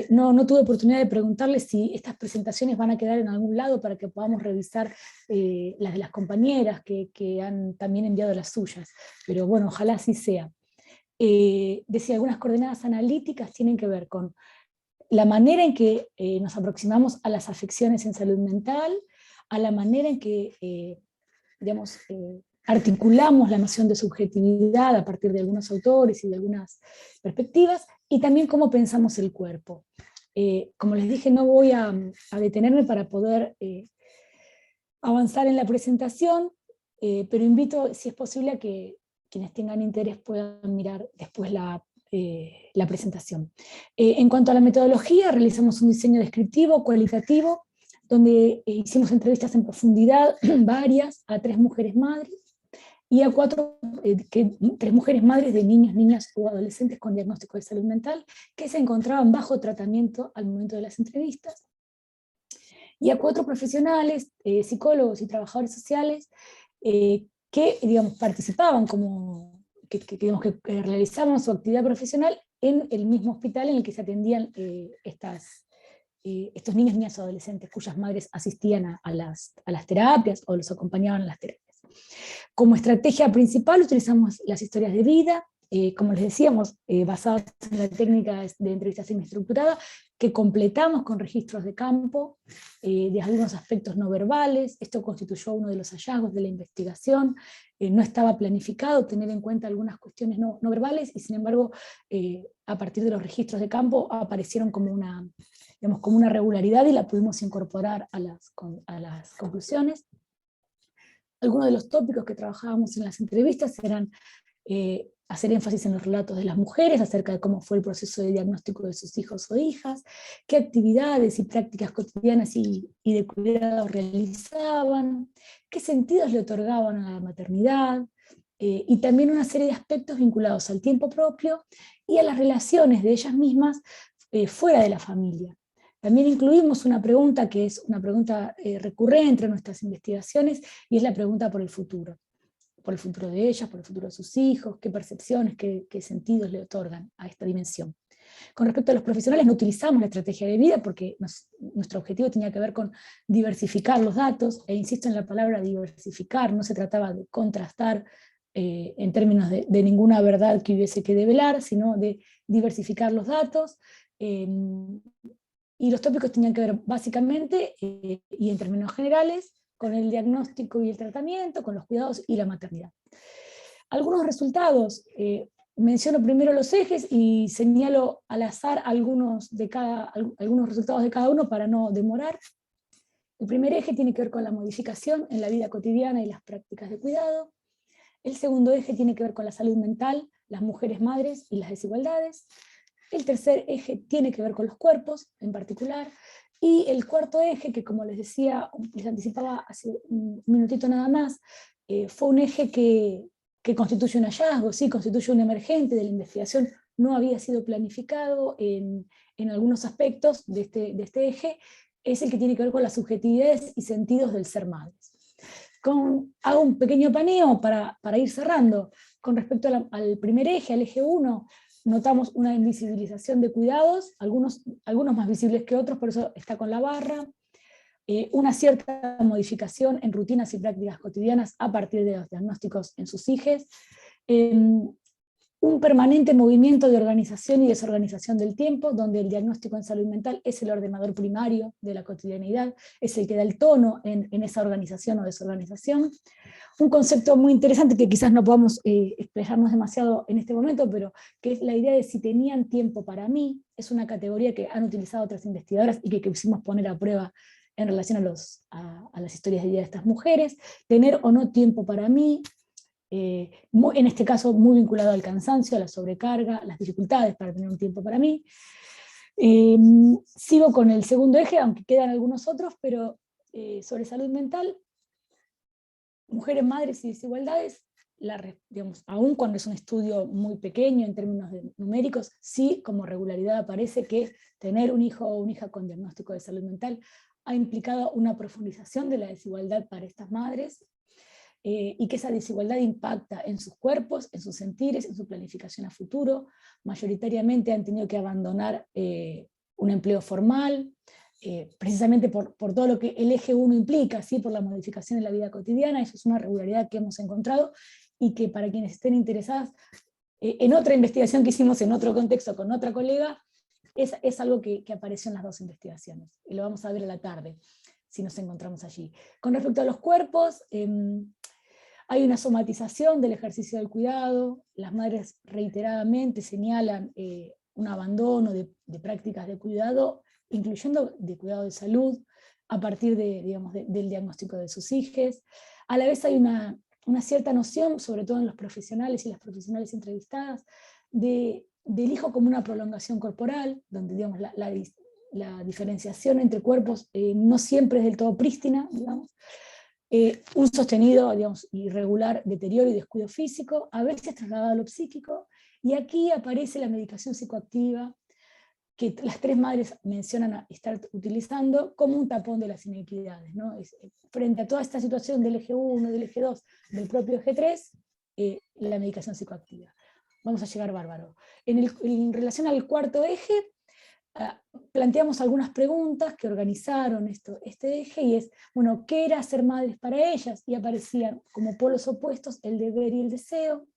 No tuve oportunidad de preguntarles si estas presentaciones van a quedar en algún lado para que podamos revisar las de las compañeras que han también enviado las suyas, pero bueno, ojalá así sea. Decía, algunas coordenadas analíticas tienen que ver con la manera en que nos aproximamos a las afecciones en salud mental, a la manera en que articulamos la noción de subjetividad a partir de algunos autores y de algunas perspectivas, y también cómo pensamos el cuerpo. Como les dije, no voy a detenerme para poder avanzar en la presentación, pero invito, si es posible, a que quienes tengan interés puedan mirar después la presentación. En cuanto a la metodología, realizamos un diseño descriptivo, cualitativo, donde hicimos entrevistas en profundidad, varias, a 3 mujeres madres, y a 3 mujeres madres de niños, niñas o adolescentes con diagnóstico de salud mental que se encontraban bajo tratamiento al momento de las entrevistas, y a 4 profesionales, psicólogos y trabajadores sociales, que digamos, participaban digamos, que realizaban su actividad profesional en el mismo hospital en el que se atendían estos niños, niñas o adolescentes cuyas madres asistían a las terapias o los acompañaban a las terapias. Como estrategia principal utilizamos las historias de vida, como les decíamos, basadas en la técnica de entrevista semiestructurada, que completamos con registros de campo, de algunos aspectos no verbales. Esto constituyó uno de los hallazgos de la investigación. No estaba planificado tener en cuenta algunas cuestiones no verbales, y sin embargo, a partir de los registros de campo aparecieron como una regularidad, y la pudimos incorporar a las conclusiones. Algunos de los tópicos que trabajábamos en las entrevistas eran hacer énfasis en los relatos de las mujeres acerca de cómo fue el proceso de diagnóstico de sus hijos o hijas, qué actividades y prácticas cotidianas y de cuidado realizaban, qué sentidos le otorgaban a la maternidad, y también una serie de aspectos vinculados al tiempo propio y a las relaciones de ellas mismas fuera de la familia. También incluimos una pregunta que es una pregunta recurrente en nuestras investigaciones, y es la pregunta por el futuro de ellas, por el futuro de sus hijos, qué percepciones, qué sentidos le otorgan a esta dimensión. Con respecto a los profesionales, no utilizamos la estrategia de vida porque nuestro objetivo tenía que ver con diversificar los datos, e insisto en la palabra diversificar, no se trataba de contrastar en términos de ninguna verdad que hubiese que develar, sino de diversificar los datos, y los tópicos tenían que ver básicamente, y en términos generales, con el diagnóstico y el tratamiento, con los cuidados y la maternidad. Algunos resultados, menciono primero los ejes y señalo al azar algunos resultados de cada uno para no demorar. El primer eje tiene que ver con la modificación en la vida cotidiana y las prácticas de cuidado. El segundo eje tiene que ver con la salud mental, las mujeres madres y las desigualdades. El tercer eje tiene que ver con los cuerpos en particular. Y el cuarto eje, que como les decía, les anticipaba hace un minutito nada más, fue un eje que constituye un hallazgo, sí, constituye un emergente de la investigación, no había sido planificado en algunos aspectos de este eje, es el que tiene que ver con las subjetividades y sentidos del ser madres. Hago un pequeño paneo para ir cerrando. Con respecto al primer eje, al eje 1, notamos una invisibilización de cuidados, algunos más visibles que otros, por eso está con la barra, una cierta modificación en rutinas y prácticas cotidianas a partir de los diagnósticos en sus hijes, un permanente movimiento de organización y desorganización del tiempo, donde el diagnóstico en salud mental es el ordenador primario de la cotidianidad, es el que da el tono en esa organización o desorganización. Un concepto muy interesante que quizás no podamos expresarnos demasiado en este momento, pero que es la idea de si tenían tiempo para mí. Es una categoría que han utilizado otras investigadoras y que quisimos poner a prueba en relación a las historias de vida de estas mujeres. Tener o no tiempo para mí, en este caso muy vinculado al cansancio, a la sobrecarga, las dificultades para tener un tiempo para mí. Sigo con el segundo eje, aunque quedan algunos otros, pero sobre salud mental, mujeres, madres y desigualdades, digamos, aun cuando es un estudio muy pequeño en términos numéricos, sí como regularidad aparece que tener un hijo o una hija con diagnóstico de salud mental ha implicado una profundización de la desigualdad para estas madres, y que esa desigualdad impacta en sus cuerpos, en sus sentires, en su planificación a futuro. Mayoritariamente han tenido que abandonar un empleo formal, precisamente por todo lo que el eje 1 implica, ¿sí? Por la modificación de la vida cotidiana. Eso es una regularidad que hemos encontrado, y que para quienes estén interesadas, en otra investigación que hicimos en otro contexto con otra colega, es algo que apareció en las dos investigaciones, y lo vamos a ver a la tarde, si nos encontramos allí. Con respecto a los cuerpos, hay una somatización del ejercicio del cuidado, las madres reiteradamente señalan un abandono de prácticas de cuidado, incluyendo de cuidado de salud, a partir del diagnóstico de sus hijos. A la vez hay una cierta noción, sobre todo en los profesionales y las profesionales entrevistadas, del hijo como una prolongación corporal, donde digamos, la diferenciación entre cuerpos no siempre es del todo prístina, digamos. un sostenido, digamos, irregular deterioro y descuido físico, a veces trasladado a lo psíquico, y aquí aparece la medicación psicoactiva, que las 3 madres mencionan a estar utilizando como un tapón de las inequidades, ¿no? Frente a toda esta situación del eje 1, del eje 2, del propio eje 3, la medicación psicoactiva. Vamos a llegar bárbaro. En relación al cuarto eje, planteamos algunas preguntas que organizaron este eje, y es, bueno, ¿qué era ser madres para ellas? Y aparecían como polos opuestos el deber y el deseo.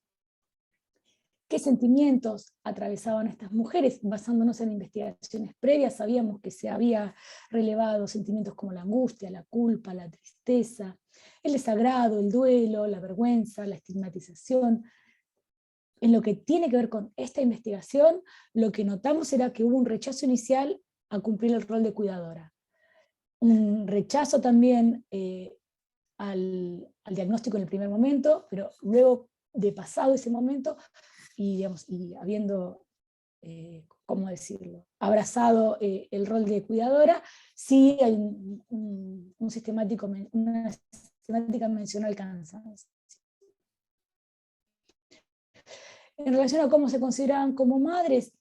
¿Qué sentimientos atravesaban a estas mujeres? Basándonos en investigaciones previas, sabíamos que se había relevado sentimientos como la angustia, la culpa, la tristeza, el desagrado, el duelo, la vergüenza, la estigmatización. En lo que tiene que ver con esta investigación, lo que notamos era que hubo un rechazo inicial a cumplir el rol de cuidadora. Un rechazo también al diagnóstico en el primer momento, pero luego de pasado ese momento, y habiendo, ¿cómo decirlo?, abrazado el rol de cuidadora, sí hay una sistemática mención al cansancio. En relación a cómo se consideraban como madres,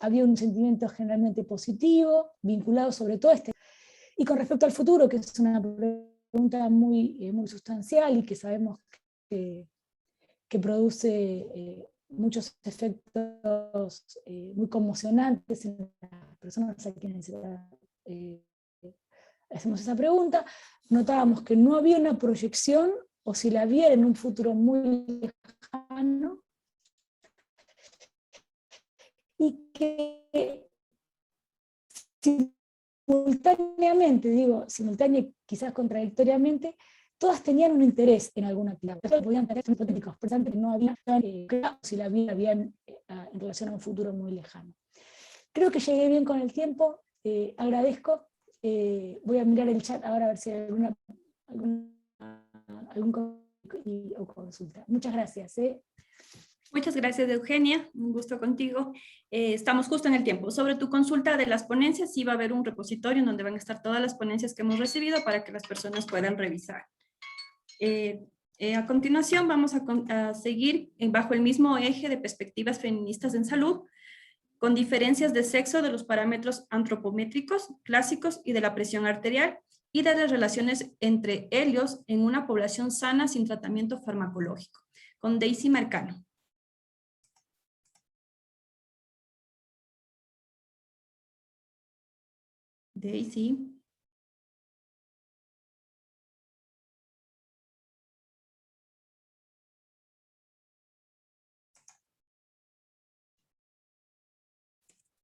había un sentimiento generalmente positivo, vinculado sobre todo a este. Y con respecto al futuro, que es una pregunta muy, muy sustancial y que sabemos que produce muchos efectos muy conmocionantes en las personas a quienes hacemos esa pregunta, notábamos que no había una proyección, o si la había en un futuro muy lejano, y que simultáneamente, simultánea quizás contradictoriamente, todas tenían un interés en alguna actividad. Podían tener hipotéticos, pero que no había, si la había en relación a un futuro muy lejano. Creo que llegué bien con el tiempo, agradezco. Voy a mirar el chat ahora a ver si hay algún o consulta. Muchas gracias. Muchas gracias, Eugenia. Un gusto contigo. Estamos justo en el tiempo. Sobre tu consulta de las ponencias, sí va a haber un repositorio en donde van a estar todas las ponencias que hemos recibido para que las personas puedan revisar. A continuación, vamos a seguir bajo el mismo eje de perspectivas feministas en salud, con diferencias de sexo de los parámetros antropométricos clásicos y de la presión arterial, y de las relaciones entre ellos en una población sana sin tratamiento farmacológico, con Daisy Marcano. Daisy.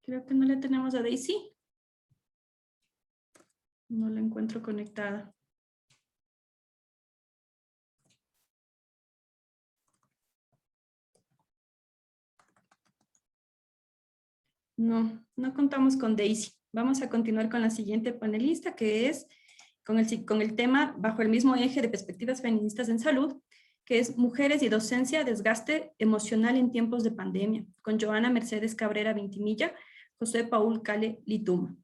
Creo que no le tenemos a Daisy. No la encuentro conectada. No, no contamos con Daisy. Vamos a continuar con la siguiente panelista, que es con el tema bajo el mismo eje de perspectivas feministas en salud, que es Mujeres y Docencia, Desgaste Emocional en Tiempos de Pandemia, con Joana Mercedes Cabrera Vintimilla, José Paul Cale Lituma.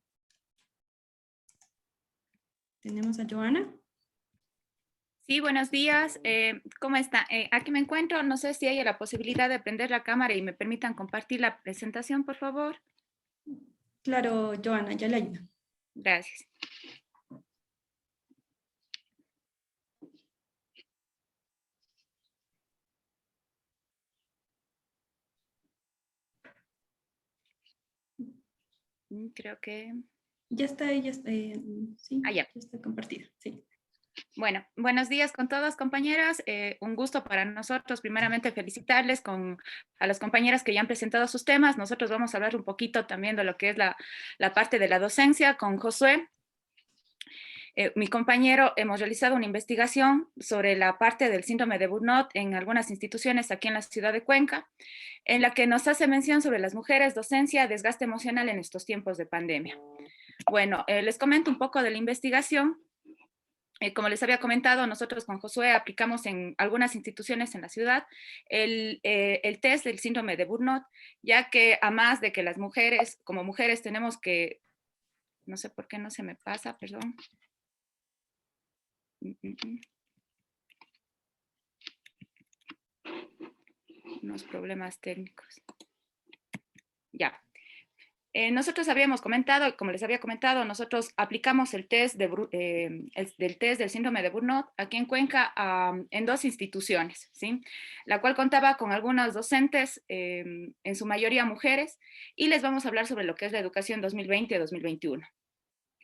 ¿Tenemos a Joana? Sí, buenos días. ¿Cómo está? Aquí me encuentro. No sé si hay la posibilidad de prender la cámara y me permitan compartir la presentación, por favor. Claro, Joana, ya le ayudo. Gracias. Creo que... Ya está, sí, ya. Ya está compartida, sí. Bueno, buenos días con todas, compañeras. Un gusto para nosotros, primeramente, felicitarles a las compañeras que ya han presentado sus temas. Nosotros vamos a hablar un poquito también de lo que es la parte de la docencia con Josué. Mi compañero, hemos realizado una investigación sobre la parte del síndrome de Burnout en algunas instituciones aquí en la ciudad de Cuenca, en la que nos hace mención sobre las mujeres, docencia, desgaste emocional en estos tiempos de pandemia. Bueno, les comento un poco de la investigación. Como les había comentado, nosotros con Josué aplicamos en algunas instituciones en la ciudad el test del síndrome de Burnout, ya que a más de que las mujeres, como mujeres tenemos que, no sé por qué no se me pasa, perdón. unos problemas técnicos. Ya. Nosotros habíamos comentado, como les había comentado, nosotros aplicamos el test del test del síndrome de Burnout aquí en Cuenca en 2 instituciones, ¿sí? La cual contaba con algunos docentes, en su mayoría mujeres, y les vamos a hablar sobre lo que es la educación 2020-2021.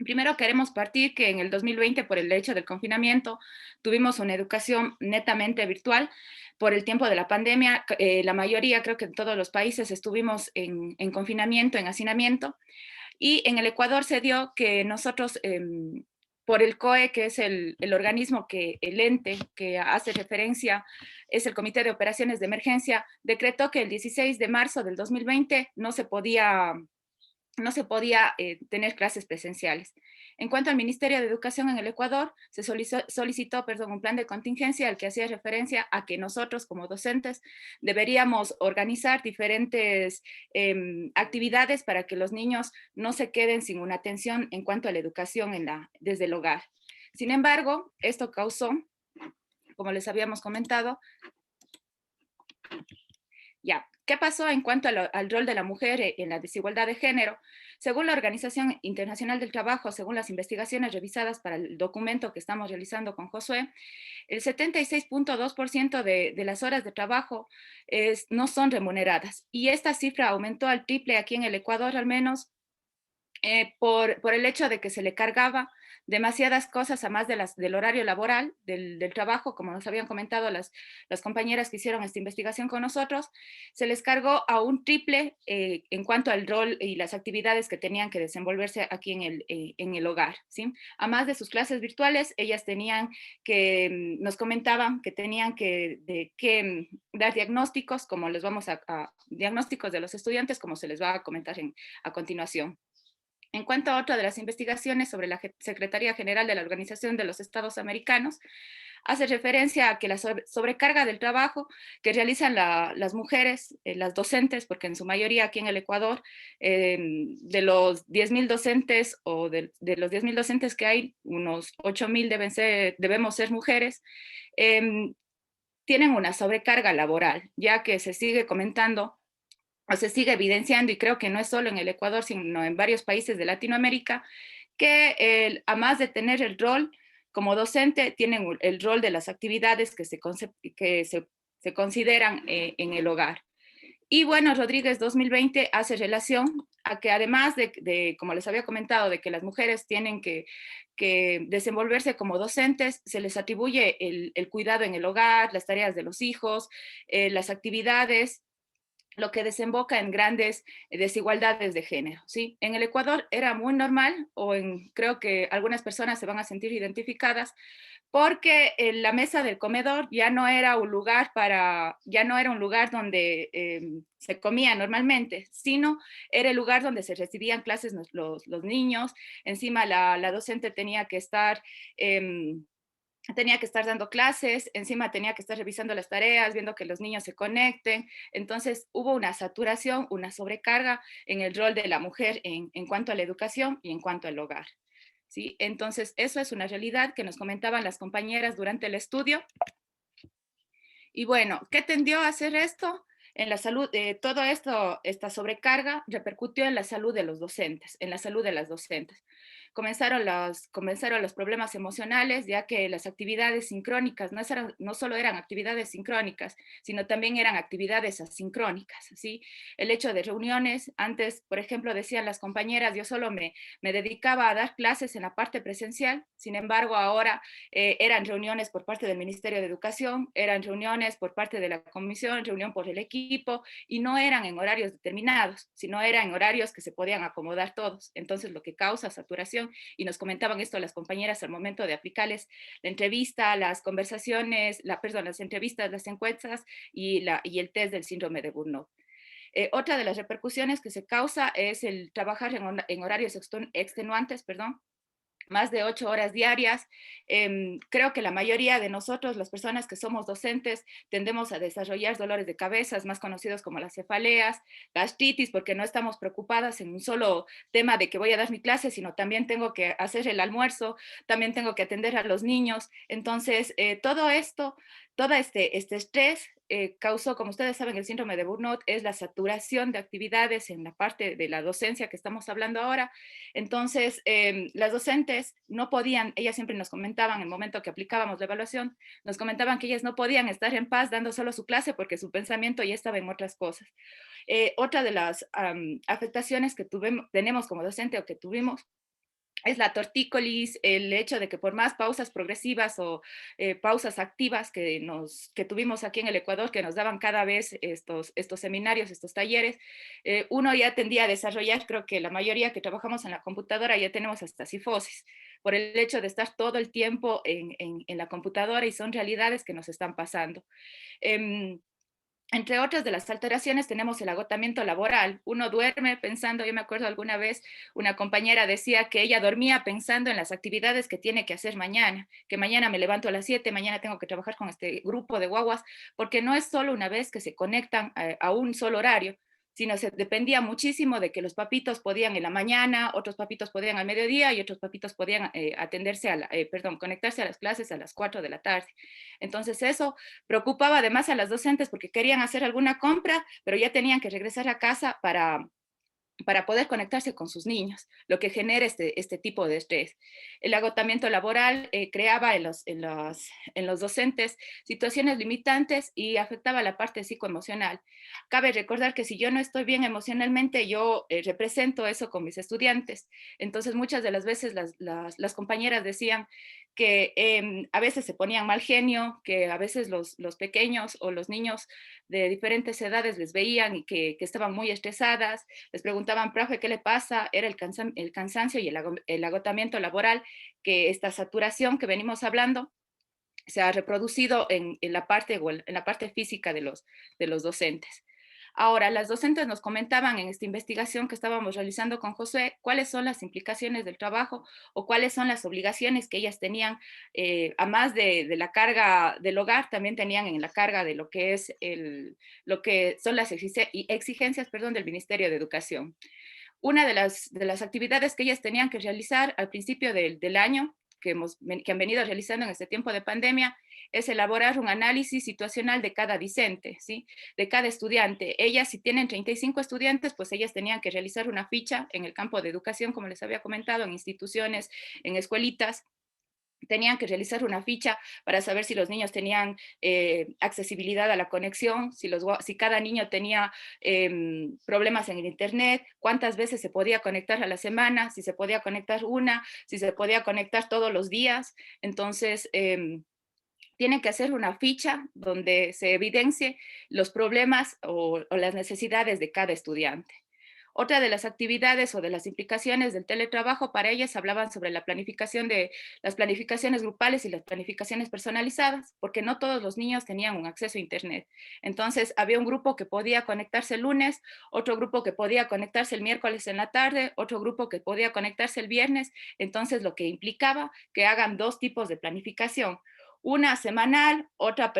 Primero queremos partir que en el 2020, por el hecho del confinamiento, tuvimos una educación netamente virtual. Por el tiempo de la pandemia, la mayoría, creo que en todos los países, estuvimos en confinamiento, en hacinamiento. Y en el Ecuador se dio que nosotros, por el COE, que es el organismo, el ente que hace referencia, es el Comité de Operaciones de Emergencia, decretó que el 16 de marzo del 2020 no se podía tener clases presenciales. En cuanto al Ministerio de Educación en el Ecuador, se solicitó un plan de contingencia al que hacía referencia a que nosotros como docentes deberíamos organizar diferentes actividades para que los niños no se queden sin una atención en cuanto a la educación desde el hogar. Sin embargo, esto causó, como les habíamos comentado, ya, ¿qué pasó en cuanto al rol de la mujer en la desigualdad de género? Según la Organización Internacional del Trabajo, según las investigaciones revisadas para el documento que estamos realizando con Josué, el 76.2% de las horas de trabajo no son remuneradas. Y esta cifra aumentó al triple aquí en el Ecuador, al menos, por el hecho de que se le cargaba demasiadas cosas a más del horario laboral, del trabajo, como nos habían comentado las compañeras que hicieron esta investigación con nosotros, se les cargó a un triple en cuanto al rol y las actividades que tenían que desenvolverse aquí en el hogar, ¿sí? A más de sus clases virtuales, ellas nos comentaban que tenían que dar diagnósticos, como les vamos diagnósticos de los estudiantes, como se les va a comentar a continuación. En cuanto a otra de las investigaciones sobre la Secretaría General de la Organización de los Estados Americanos, hace referencia a que la sobrecarga del trabajo que realizan las mujeres, las docentes, porque en su mayoría aquí en el Ecuador, de los 10.000 docentes o de los 10.000 docentes que hay, unos 8.000 debemos ser mujeres, tienen una sobrecarga laboral, ya que se sigue comentando o se sigue evidenciando, y creo que no es solo en el Ecuador, sino en varios países de Latinoamérica, que a más de tener el rol como docente, tienen el rol de las actividades que se consideran en el hogar. Y bueno, Rodríguez 2020 hace relación a que además como les había comentado, de que las mujeres tienen que desenvolverse como docentes, se les atribuye el cuidado en el hogar, las tareas de los hijos, las actividades, lo que desemboca en grandes desigualdades de género, ¿sí? En el Ecuador era muy normal, creo que algunas personas se van a sentir identificadas, porque la mesa del comedor ya no era un lugar donde se comía normalmente, sino era el lugar donde se recibían clases los niños. Encima la docente tenía que estar dando clases, encima tenía que estar revisando las tareas, viendo que los niños se conecten. Entonces hubo una saturación, una sobrecarga en el rol de la mujer en cuanto a la educación y en cuanto al hogar, ¿sí? Entonces eso es una realidad que nos comentaban las compañeras durante el estudio. Y bueno, ¿qué tendió a hacer esto? En la salud, todo esto, esta sobrecarga repercutió en la salud de los docentes, en la salud de las docentes. Comenzaron los problemas emocionales, ya que las actividades sincrónicas no solo eran actividades sincrónicas, sino también eran actividades asincrónicas, ¿sí? El hecho de reuniones, antes, por ejemplo, decían las compañeras, yo solo me dedicaba a dar clases en la parte presencial, sin embargo, ahora eran reuniones por parte del Ministerio de Educación, eran reuniones por parte de la comisión, reunión por el equipo, y no eran en horarios determinados, sino eran en horarios que se podían acomodar todos. Entonces, lo que causa saturación, y nos comentaban esto las compañeras al momento de aplicarles la entrevista, las conversaciones, las entrevistas, las encuestas y el test del síndrome de Burnout. Otra de las repercusiones que se causa es el trabajar en horarios extenuantes, más de 8 horas diarias. Creo que la mayoría de nosotros, las personas que somos docentes, tendemos a desarrollar dolores de cabeza, más conocidos como las cefaleas, gastritis, porque no estamos preocupadas en un solo tema de que voy a dar mi clase, sino también tengo que hacer el almuerzo, también tengo que atender a los niños. Entonces, todo este estrés causó, como ustedes saben, el síndrome de burnout es la saturación de actividades en la parte de la docencia que estamos hablando ahora. Entonces, las docentes no podían, ellas siempre nos comentaban en el momento que aplicábamos la evaluación, nos comentaban que ellas no podían estar en paz dando solo su clase porque su pensamiento ya estaba en otras cosas. Otra de las afectaciones que tenemos como docente o que tuvimos es la tortícolis, el hecho de que por más pausas progresivas o pausas activas que tuvimos aquí en el Ecuador, que nos daban cada vez estos seminarios, estos talleres, uno ya tendía a desarrollar, creo que la mayoría que trabajamos en la computadora ya tenemos hasta cifosis, por el hecho de estar todo el tiempo en la computadora, y son realidades que nos están pasando. Entre otras de las alteraciones tenemos el agotamiento laboral. Uno duerme pensando, yo me acuerdo alguna vez una compañera decía que ella dormía pensando en las actividades que tiene que hacer mañana, que mañana me levanto a las 7, mañana tengo que trabajar con este grupo de guaguas, porque no es solo una vez que se conectan a un solo horario, sino se dependía muchísimo de que los papitos podían en la mañana, otros papitos podían al mediodía y otros papitos podían conectarse a las clases a las 4 de la tarde. Entonces eso preocupaba además a las docentes porque querían hacer alguna compra, pero ya tenían que regresar a casa para poder conectarse con sus niños, lo que genera este tipo de estrés. El agotamiento laboral creaba en los docentes situaciones limitantes y afectaba la parte psicoemocional. Cabe recordar que si yo no estoy bien emocionalmente, yo represento eso con mis estudiantes. Entonces muchas de las veces las compañeras decían que a veces se ponían mal genio, que a veces los pequeños o los niños de diferentes edades les veían y que estaban muy estresadas, les preguntaban, profe, ¿qué le pasa? Era el cansancio y el agotamiento laboral, que esta saturación que venimos hablando se ha reproducido en la parte física de los docentes. Ahora, las docentes nos comentaban en esta investigación que estábamos realizando con Josué cuáles son las implicaciones del trabajo o cuáles son las obligaciones que ellas tenían, a más de la carga del hogar, también tenían en la carga de lo que son las exigencias del Ministerio de Educación. Una de las actividades que ellas tenían que realizar al principio del año, que han venido realizando en este tiempo de pandemia, es elaborar un análisis situacional de cada discente, ¿sí? De cada estudiante. Ellas, si tienen 35 estudiantes, pues ellas tenían que realizar una ficha en el campo de educación, como les había comentado, en instituciones, en escuelitas. Tenían que realizar una ficha para saber si los niños tenían accesibilidad a la conexión, si cada niño tenía problemas en el internet, cuántas veces se podía conectar a la semana, si se podía conectar si se podía conectar todos los días. Entonces, tienen que hacer una ficha donde se evidencie los problemas o las necesidades de cada estudiante. Otra de las actividades o de las implicaciones del teletrabajo para ellas hablaban sobre la planificación de las planificaciones grupales y las planificaciones personalizadas, porque no todos los niños tenían un acceso a internet. Entonces había un grupo que podía conectarse el lunes, otro grupo que podía conectarse el miércoles en la tarde, otro grupo que podía conectarse el viernes. Entonces lo que implicaba que hagan dos tipos de planificación: una semanal, otras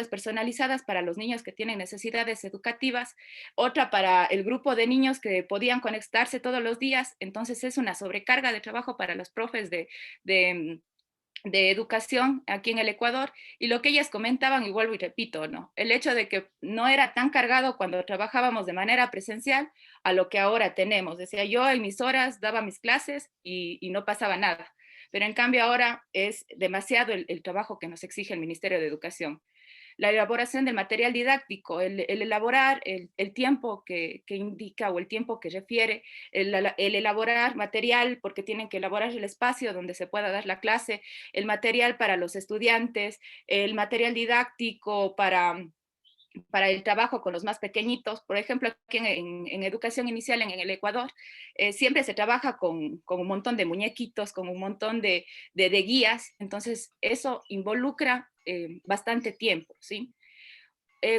personalizadas para los niños que tienen necesidades educativas, otra para el grupo de niños que podían conectarse todos los días. Entonces es una sobrecarga de trabajo para los profes de educación aquí en el Ecuador. Y lo que ellas comentaban, y vuelvo y repito, ¿no? El hecho de que no era tan cargado cuando trabajábamos de manera presencial a lo que ahora tenemos. Decía, yo en mis horas daba mis clases y no pasaba nada. Pero en cambio ahora es demasiado el trabajo que nos exige el Ministerio de Educación. La elaboración del material didáctico, el elaborar el tiempo que indica o el tiempo que refiere, el elaborar material, porque tienen que elaborar el espacio donde se pueda dar la clase, el material para los estudiantes, el material didáctico para el trabajo con los más pequeñitos. Por ejemplo, aquí en educación inicial en el Ecuador, siempre se trabaja con un montón de muñequitos, con un montón de guías. Entonces, eso involucra bastante tiempo, ¿sí?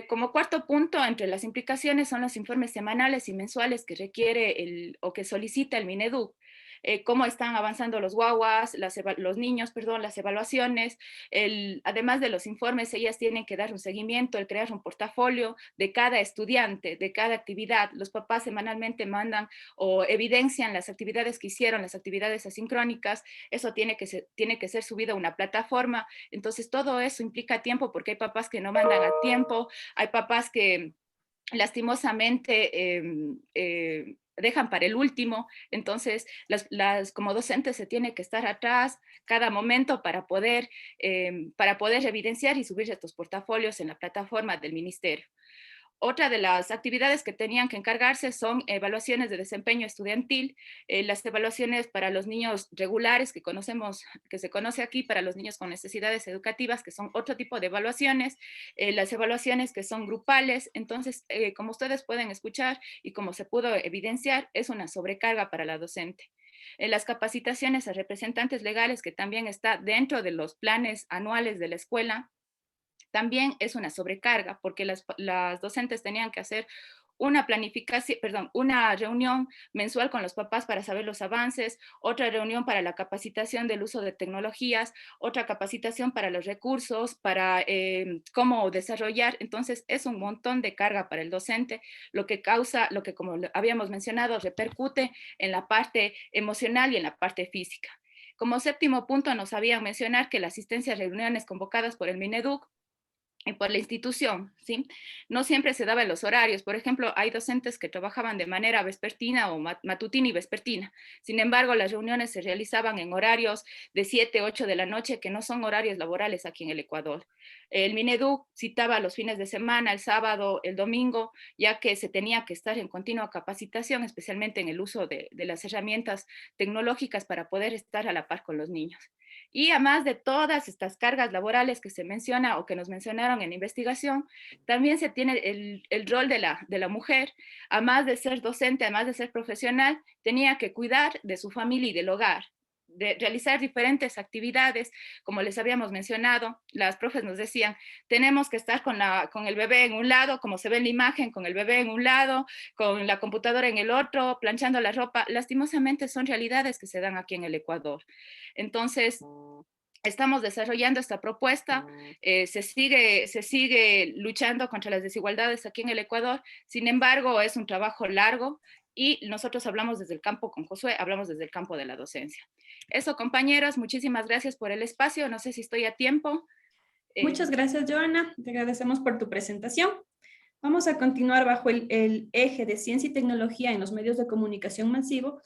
Como cuarto punto, entre las implicaciones son los informes semanales y mensuales que requiere o que solicita el Mineduc. cómo están avanzando los guaguas, los niños, perdón, las evaluaciones. Además de los informes, ellas tienen que dar un seguimiento, el crear un portafolio de cada estudiante, de cada actividad. Los papás semanalmente mandan o evidencian las actividades que hicieron, las actividades asincrónicas. Eso tiene que ser subido a una plataforma. Entonces, todo eso implica tiempo porque hay papás que no mandan a tiempo, hay papás que lastimosamente dejan para el último. Entonces como docentes se tiene que estar atrás cada momento para poder evidenciar y subir estos portafolios en la plataforma del ministerio. Otra de las actividades que tenían que encargarse son evaluaciones de desempeño estudiantil, las evaluaciones para los niños regulares que se conoce aquí, para los niños con necesidades educativas, que son otro tipo de evaluaciones, las evaluaciones que son grupales. Entonces, como ustedes pueden escuchar y como se pudo evidenciar, es una sobrecarga para la docente. Las capacitaciones a representantes legales, que también está dentro de los planes anuales de la escuela, también es una sobrecarga porque las docentes tenían que hacer una reunión mensual con los papás para saber los avances, otra reunión para la capacitación del uso de tecnologías, otra capacitación para los recursos, para cómo desarrollar. Entonces es un montón de carga para el docente, lo que como habíamos mencionado, repercute en la parte emocional y en la parte física. Como séptimo punto, nos habían mencionado que la asistencia a reuniones convocadas por el Mineduc y por la institución, ¿sí? No siempre se daban los horarios. Por ejemplo, hay docentes que trabajaban de manera vespertina o matutina y vespertina. Sin embargo, las reuniones se realizaban en horarios de 7, 8 de la noche, que no son horarios laborales aquí en el Ecuador. El Mineduc citaba los fines de semana, el sábado, el domingo, ya que se tenía que estar en continua capacitación, especialmente en el uso de las herramientas tecnológicas para poder estar a la par con los niños. Y además de todas estas cargas laborales que se menciona o que nos mencionaron en investigación, también se tiene el rol de la mujer. Además de ser docente, además de ser profesional, tenía que cuidar de su familia y del hogar, de realizar diferentes actividades. Como les habíamos mencionado, las profes nos decían, tenemos que estar con el bebé en un lado, como se ve en la imagen, con el bebé en un lado, con la computadora en el otro, planchando la ropa. Lastimosamente son realidades que se dan aquí en el Ecuador. Entonces, estamos desarrollando esta propuesta, se sigue luchando contra las desigualdades aquí en el Ecuador. Sin embargo, es un trabajo largo y nosotros hablamos desde el campo con Josué, hablamos desde el campo de la docencia. Eso, compañeros, muchísimas gracias por el espacio. No sé si estoy a tiempo. Muchas gracias, Joana. Te agradecemos por tu presentación. Vamos a continuar bajo el eje de ciencia y tecnología en los medios de comunicación masivo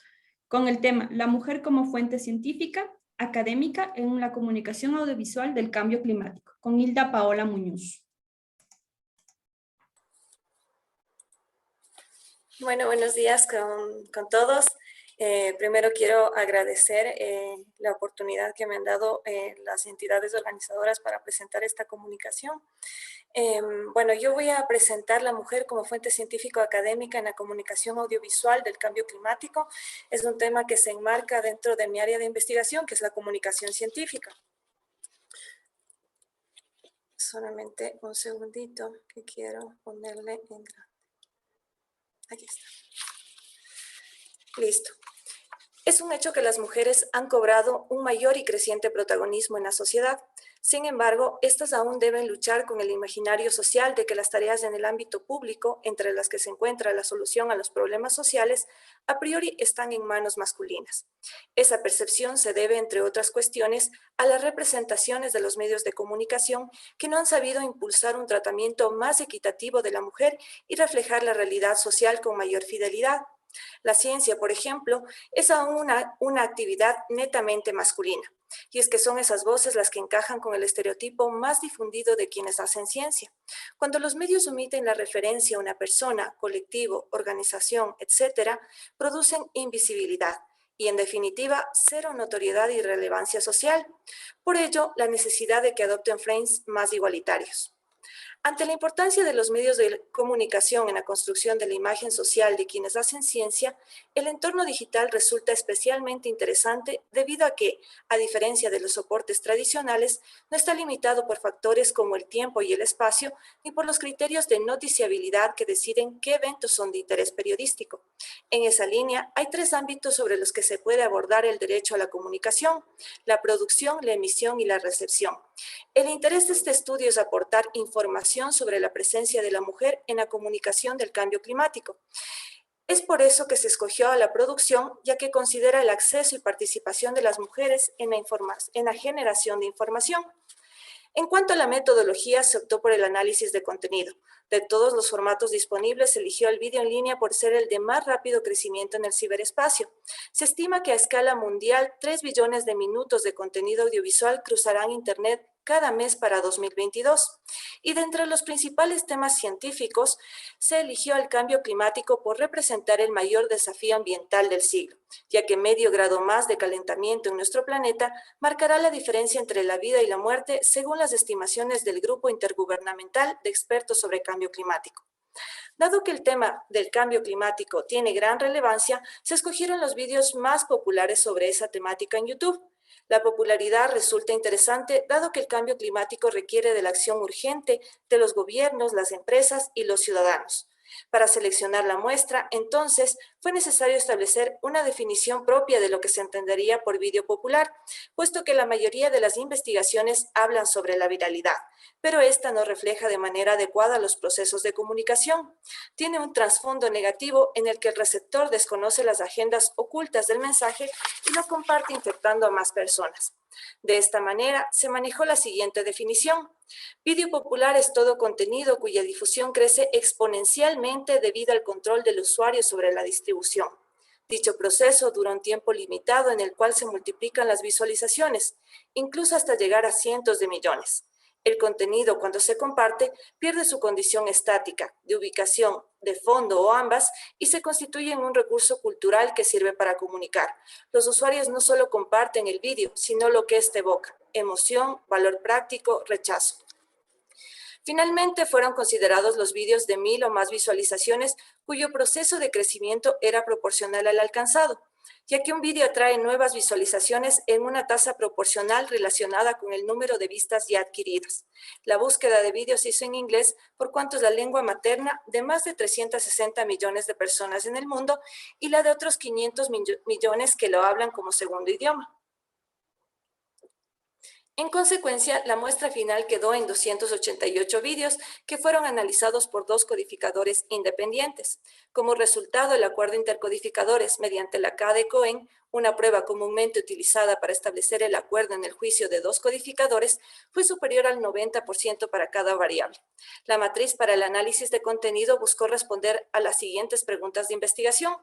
con el tema La mujer como fuente científica, académica en la comunicación audiovisual del cambio climático, con Hilda Paola Muñoz. Bueno, buenos días con todos. Primero quiero agradecer la oportunidad que me han dado las entidades organizadoras para presentar esta comunicación. Bueno, yo voy a presentar la mujer como fuente científico-académica en la comunicación audiovisual del cambio climático. Es un tema que se enmarca dentro de mi área de investigación, que es la comunicación científica. Solamente un segundito que quiero ponerle en grande. Aquí está. Listo. Es un hecho que las mujeres han cobrado un mayor y creciente protagonismo en la sociedad. Sin embargo, estas aún deben luchar con el imaginario social de que las tareas en el ámbito público, entre las que se encuentra la solución a los problemas sociales, a priori están en manos masculinas. Esa percepción se debe, entre otras cuestiones, a las representaciones de los medios de comunicación que no han sabido impulsar un tratamiento más equitativo de la mujer y reflejar la realidad social con mayor fidelidad. La ciencia, por ejemplo, es aún una actividad netamente masculina, y es que son esas voces las que encajan con el estereotipo más difundido de quienes hacen ciencia. Cuando los medios omiten la referencia a una persona, colectivo, organización, etc., producen invisibilidad y, en definitiva, cero notoriedad y relevancia social. Por ello, la necesidad de que adopten frames más igualitarios. Ante la importancia de los medios de comunicación en la construcción de la imagen social de quienes hacen ciencia, el entorno digital resulta especialmente interesante debido a que, a diferencia de los soportes tradicionales, no está limitado por factores como el tiempo y el espacio, ni por los criterios de noticiabilidad que deciden qué eventos son de interés periodístico. En esa línea, hay 3 ámbitos sobre los que se puede abordar el derecho a la comunicación: la producción, la emisión y la recepción. El interés de este estudio es aportar información sobre la presencia de la mujer en la comunicación del cambio climático. Es por eso que se escogió a la producción, ya que considera el acceso y participación de las mujeres en la generación de información. En cuanto a la metodología, se optó por el análisis de contenido. De todos los formatos disponibles, se eligió el vídeo en línea por ser el de más rápido crecimiento en el ciberespacio. Se estima que a escala mundial 3 billones de minutos de contenido audiovisual cruzarán Internet cada mes para 2022. Y de entre los principales temas científicos, se eligió el cambio climático por representar el mayor desafío ambiental del siglo, ya que medio grado más de calentamiento en nuestro planeta marcará la diferencia entre la vida y la muerte según las estimaciones del Grupo Intergubernamental de Expertos sobre Cambio Climático. Dado que el tema del cambio climático tiene gran relevancia, se escogieron los vídeos más populares sobre esa temática en YouTube. La popularidad resulta interesante dado que el cambio climático requiere de la acción urgente de los gobiernos, las empresas y los ciudadanos. Para seleccionar la muestra, entonces, fue necesario establecer una definición propia de lo que se entendería por vídeo popular, puesto que la mayoría de las investigaciones hablan sobre la viralidad, pero esta no refleja de manera adecuada los procesos de comunicación. Tiene un trasfondo negativo en el que el receptor desconoce las agendas ocultas del mensaje y lo comparte infectando a más personas. De esta manera, se manejó la siguiente definición: vídeo popular es todo contenido cuya difusión crece exponencialmente debido al control del usuario sobre la distribución. Dicho proceso dura un tiempo limitado en el cual se multiplican las visualizaciones, incluso hasta llegar a cientos de millones. El contenido, cuando se comparte, pierde su condición estática, de ubicación, de fondo o ambas, y se constituye en un recurso cultural que sirve para comunicar. Los usuarios no solo comparten el vídeo, sino lo que éste evoca: emoción, valor práctico, rechazo. Finalmente, fueron considerados los vídeos de 1000 o más visualizaciones cuyo proceso de crecimiento era proporcional al alcanzado, ya que un vídeo atrae nuevas visualizaciones en una tasa proporcional relacionada con el número de vistas ya adquiridas. La búsqueda de vídeos se hizo en inglés por cuanto es la lengua materna de más de 360 millones de personas en el mundo y la de otros 500 millones que lo hablan como segundo idioma. En consecuencia, la muestra final quedó en 288 vídeos que fueron analizados por 2 codificadores independientes. Como resultado, el acuerdo intercodificadores mediante la KDE-COEN, una prueba comúnmente utilizada para establecer el acuerdo en el juicio de 2 codificadores, fue superior al 90% para cada variable. La matriz para el análisis de contenido buscó responder a las siguientes preguntas de investigación.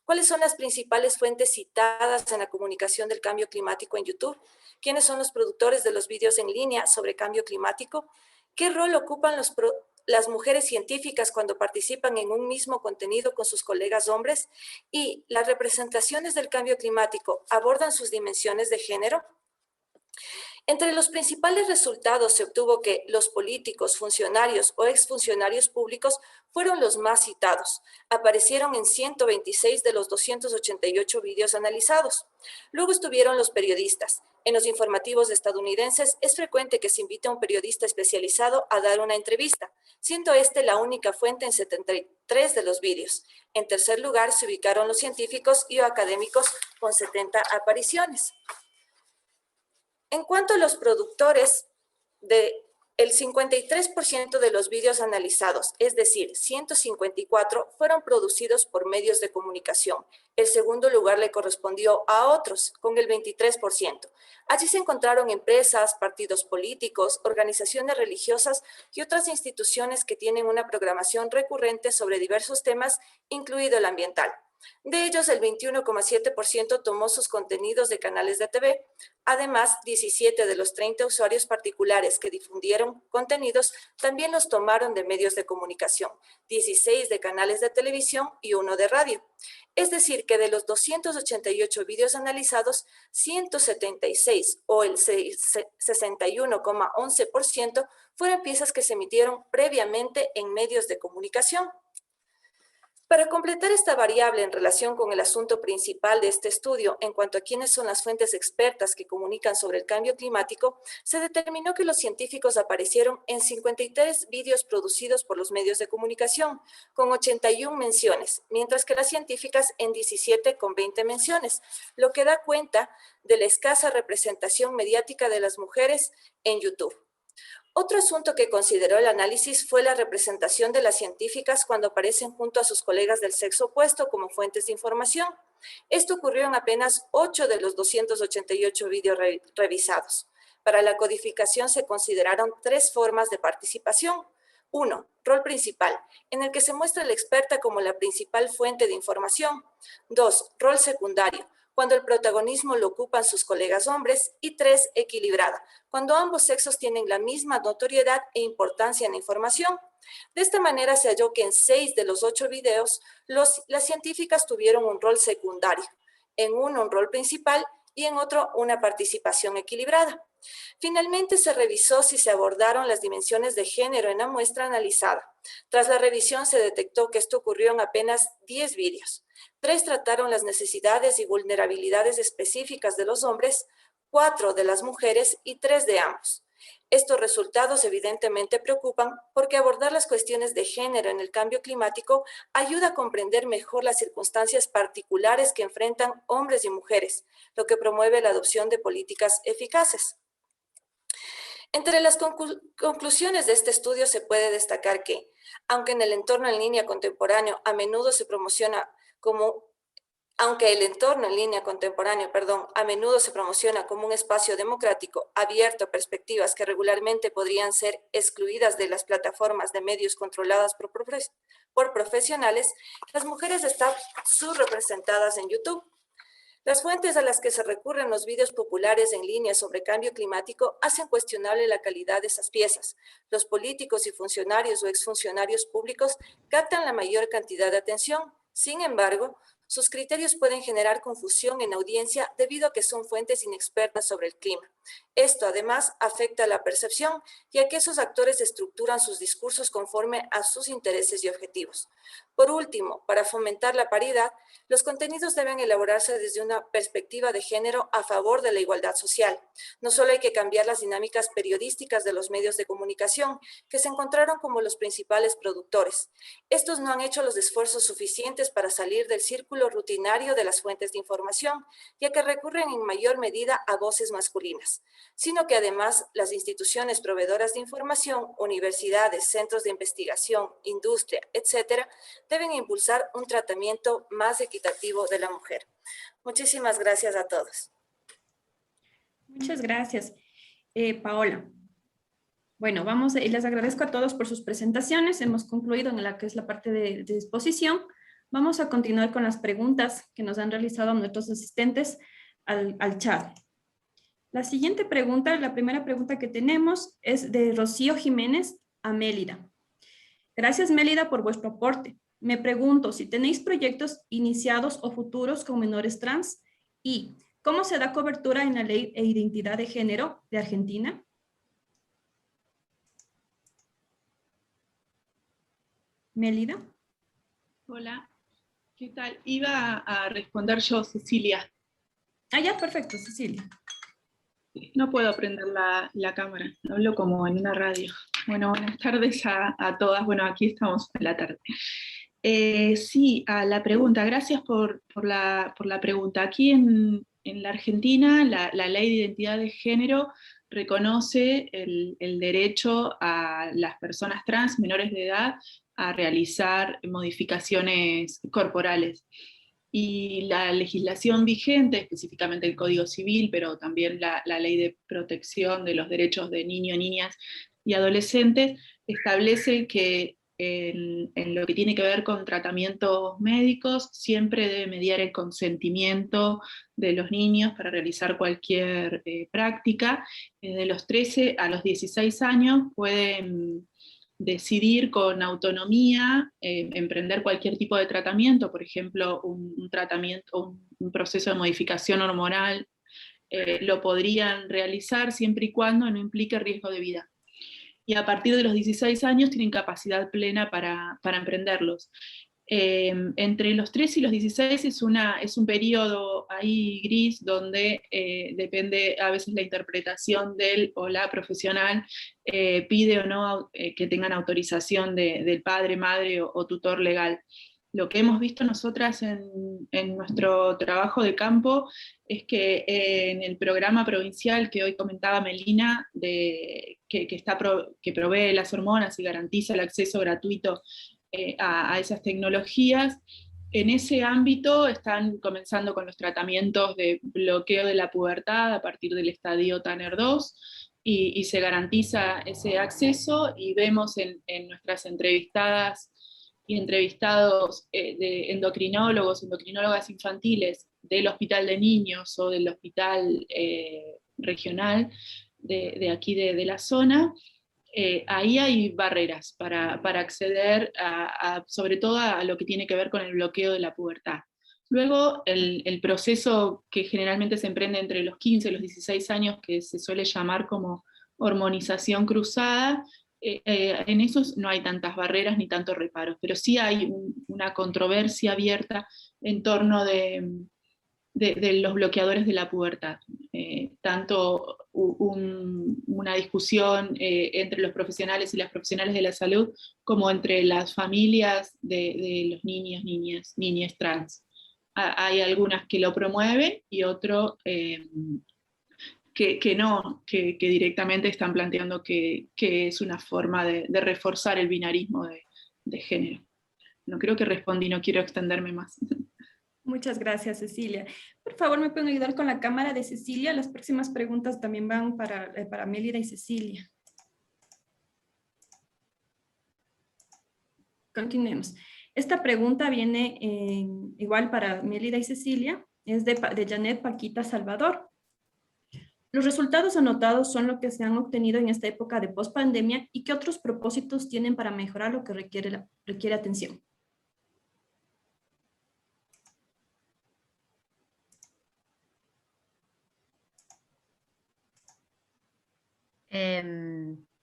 ¿Cuáles son las principales fuentes citadas en la comunicación del cambio climático en YouTube? ¿Quiénes son los productores de los vídeos en línea sobre cambio climático? ¿Qué rol ocupan las mujeres científicas cuando participan en un mismo contenido con sus colegas hombres? ¿Y las representaciones del cambio climático abordan sus dimensiones de género? Entre los principales resultados se obtuvo que los políticos, funcionarios o exfuncionarios públicos fueron los más citados. Aparecieron en 126 de los 288 vídeos analizados. Luego estuvieron los periodistas. En los informativos estadounidenses es frecuente que se invite a un periodista especializado a dar una entrevista, siendo este la única fuente en 73 de los vídeos. En tercer lugar se ubicaron los científicos y académicos con 70 apariciones. En cuanto a los productores, el 53% de los vídeos analizados, es decir, 154, fueron producidos por medios de comunicación. El segundo lugar le correspondió a otros, con el 23%. Allí se encontraron empresas, partidos políticos, organizaciones religiosas y otras instituciones que tienen una programación recurrente sobre diversos temas, incluido el ambiental. De ellos, el 21,7% tomó sus contenidos de canales de TV. Además, 17 de los 30 usuarios particulares que difundieron contenidos también los tomaron de medios de comunicación, 16 de canales de televisión y 1 de radio. Es decir, que de los 288 vídeos analizados, 176 o el 61,11% fueron piezas que se emitieron previamente en medios de comunicación. Para completar esta variable en relación con el asunto principal de este estudio, en cuanto a quiénes son las fuentes expertas que comunican sobre el cambio climático, se determinó que los científicos aparecieron en 53 vídeos producidos por los medios de comunicación, con 81 menciones, mientras que las científicas en 17 con 20 menciones, lo que da cuenta de la escasa representación mediática de las mujeres en YouTube. Otro asunto que consideró el análisis fue la representación de las científicas cuando aparecen junto a sus colegas del sexo opuesto como fuentes de información. Esto ocurrió en apenas 8 de los 288 vídeos revisados. Para la codificación se consideraron 3 formas de participación. 1. Rol principal, en el que se muestra a la experta como la principal fuente de información. 2. Rol secundario, cuando el protagonismo lo ocupan sus colegas hombres, y 3, equilibrada, cuando ambos sexos tienen la misma notoriedad e importancia en la información. De esta manera se halló que en 6 de los 8 videos, las científicas tuvieron un rol secundario, en uno un rol principal y en otro una participación equilibrada. Finalmente se revisó si se abordaron las dimensiones de género en la muestra analizada. Tras la revisión se detectó que esto ocurrió en apenas 10 vídeos. 3 trataron las necesidades y vulnerabilidades específicas de los hombres, 4 de las mujeres y 3 de ambos. Estos resultados evidentemente preocupan porque abordar las cuestiones de género en el cambio climático ayuda a comprender mejor las circunstancias particulares que enfrentan hombres y mujeres, lo que promueve la adopción de políticas eficaces. Entre las conclusiones de este estudio se puede destacar que, aunque en el entorno en línea contemporáneo a menudo se promociona como un espacio democrático abierto a perspectivas que regularmente podrían ser excluidas de las plataformas de medios controladas por profesionales, las mujeres están subrepresentadas en YouTube. Las fuentes a las que se recurren los vídeos populares en línea sobre cambio climático hacen cuestionable la calidad de esas piezas. Los políticos y funcionarios o exfuncionarios públicos captan la mayor cantidad de atención. Sin embargo, sus criterios pueden generar confusión en audiencia debido a que son fuentes inexpertas sobre el clima. Esto, además, afecta la percepción, ya que esos actores estructuran sus discursos conforme a sus intereses y objetivos. Por último, para fomentar la paridad, los contenidos deben elaborarse desde una perspectiva de género a favor de la igualdad social. No solo hay que cambiar las dinámicas periodísticas de los medios de comunicación, que se encontraron como los principales productores. Estos no han hecho los esfuerzos suficientes para salir del círculo rutinario de las fuentes de información, ya que recurren en mayor medida a voces masculinas, sino que además las instituciones proveedoras de información, universidades, centros de investigación, industria, etcétera, deben impulsar un tratamiento más equitativo de la mujer. Muchísimas gracias a todos. Muchas gracias, Paola. Bueno, les agradezco a todos por sus presentaciones. Hemos concluido en la que es la parte de exposición. Vamos a continuar con las preguntas que nos han realizado nuestros asistentes al chat. La siguiente pregunta, la primera pregunta que tenemos es de Rocío Jiménez a Mélida. Gracias, Mélida, por vuestro aporte. Me pregunto si tenéis proyectos iniciados o futuros con menores trans y ¿cómo se da cobertura en la Ley e Identidad de Género de Argentina? Mélida. Hola, ¿qué tal? Iba a responder yo, Cecilia. Ah, ya, perfecto, Cecilia. No puedo prender la cámara, hablo como en una radio. Bueno, buenas tardes a todas. Bueno, aquí estamos en la tarde. Sí, a la pregunta, gracias por la pregunta. Aquí en la Argentina, la Ley de Identidad de Género reconoce el derecho a las personas trans menores de edad a realizar modificaciones corporales. Y la legislación vigente, específicamente el Código Civil, pero también la Ley de Protección de los Derechos de Niños, Niñas y Adolescentes, establece que en lo que tiene que ver con tratamientos médicos, siempre debe mediar el consentimiento de los niños para realizar cualquier práctica. De los 13 a los 16 años pueden decidir con autonomía emprender cualquier tipo de tratamiento, por ejemplo, un tratamiento, un proceso de modificación hormonal, lo podrían realizar siempre y cuando no implique riesgo de vida. Y a partir de los 16 años tienen capacidad plena para emprenderlos. Entre los 13 y los 16 es un periodo ahí gris donde depende a veces la interpretación del o la profesional, pide o no que tengan autorización del padre, madre o tutor legal. Lo que hemos visto nosotras en nuestro trabajo de campo es que en el programa provincial que hoy comentaba Melina, que provee las hormonas y garantiza el acceso gratuito a esas tecnologías, en ese ámbito están comenzando con los tratamientos de bloqueo de la pubertad a partir del estadio Tanner 2, y se garantiza ese acceso, y vemos en nuestras entrevistadas y entrevistados de endocrinólogas infantiles del Hospital de Niños o del Hospital Regional de aquí de la zona, ahí hay barreras para acceder sobre todo a lo que tiene que ver con el bloqueo de la pubertad. Luego, el proceso que generalmente se emprende entre los 15 y los 16 años, que se suele llamar como hormonización cruzada, en esos no hay tantas barreras ni tantos reparos, pero sí hay una controversia abierta en torno de los bloqueadores de la pubertad. Tanto una discusión entre los profesionales y las profesionales de la salud, como entre las familias de los niños, niñas trans. Hay algunas que lo promueven y otros que no, que directamente están planteando que es una forma de reforzar el binarismo de género. No creo que respondí, no quiero extenderme más. Muchas gracias, Cecilia. Por favor, ¿me pueden ayudar con la cámara de Cecilia? Las próximas preguntas también van para Mélida y Cecilia. Continuemos. Esta pregunta viene igual para Mélida y Cecilia. Es de Janet Paquita Salvador. Los resultados anotados son lo que se han obtenido en esta época de pospandemia, y qué otros propósitos tienen para mejorar lo que requiere atención.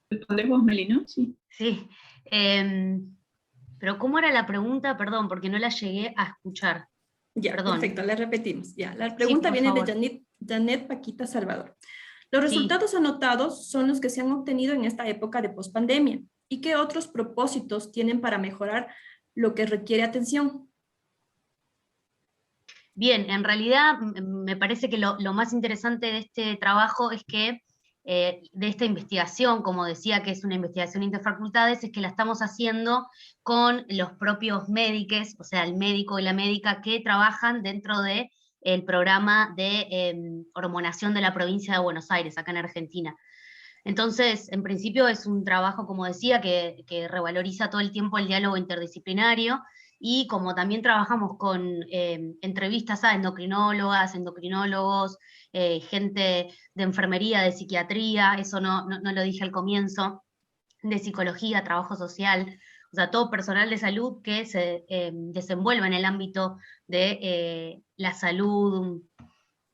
¿Respondes vos, Meli, no? Sí. Sí. Pero ¿cómo era la pregunta? Perdón, porque no la llegué a escuchar. Ya, Perdón. perfecto, la repetimos. Ya, la pregunta Sí, viene favor. de Janet Paquita Salvador. Los resultados anotados son los que se han obtenido en esta época de pospandemia. ¿Y qué otros propósitos tienen para mejorar lo que requiere atención? Bien, en realidad me parece que lo más interesante de este trabajo es que de esta investigación, como decía que es una investigación interfacultades, es que la estamos haciendo con los propios médicos, o sea, el médico y la médica que trabajan dentro del programa de hormonación de la provincia de Buenos Aires, acá en Argentina. Entonces, en principio es un trabajo, como decía, que revaloriza todo el tiempo el diálogo interdisciplinario, y como también trabajamos con entrevistas a endocrinólogas, endocrinólogos, gente de enfermería, de psiquiatría, eso no lo dije al comienzo, de psicología, trabajo social, o sea, todo personal de salud que se desenvuelve en el ámbito de la salud,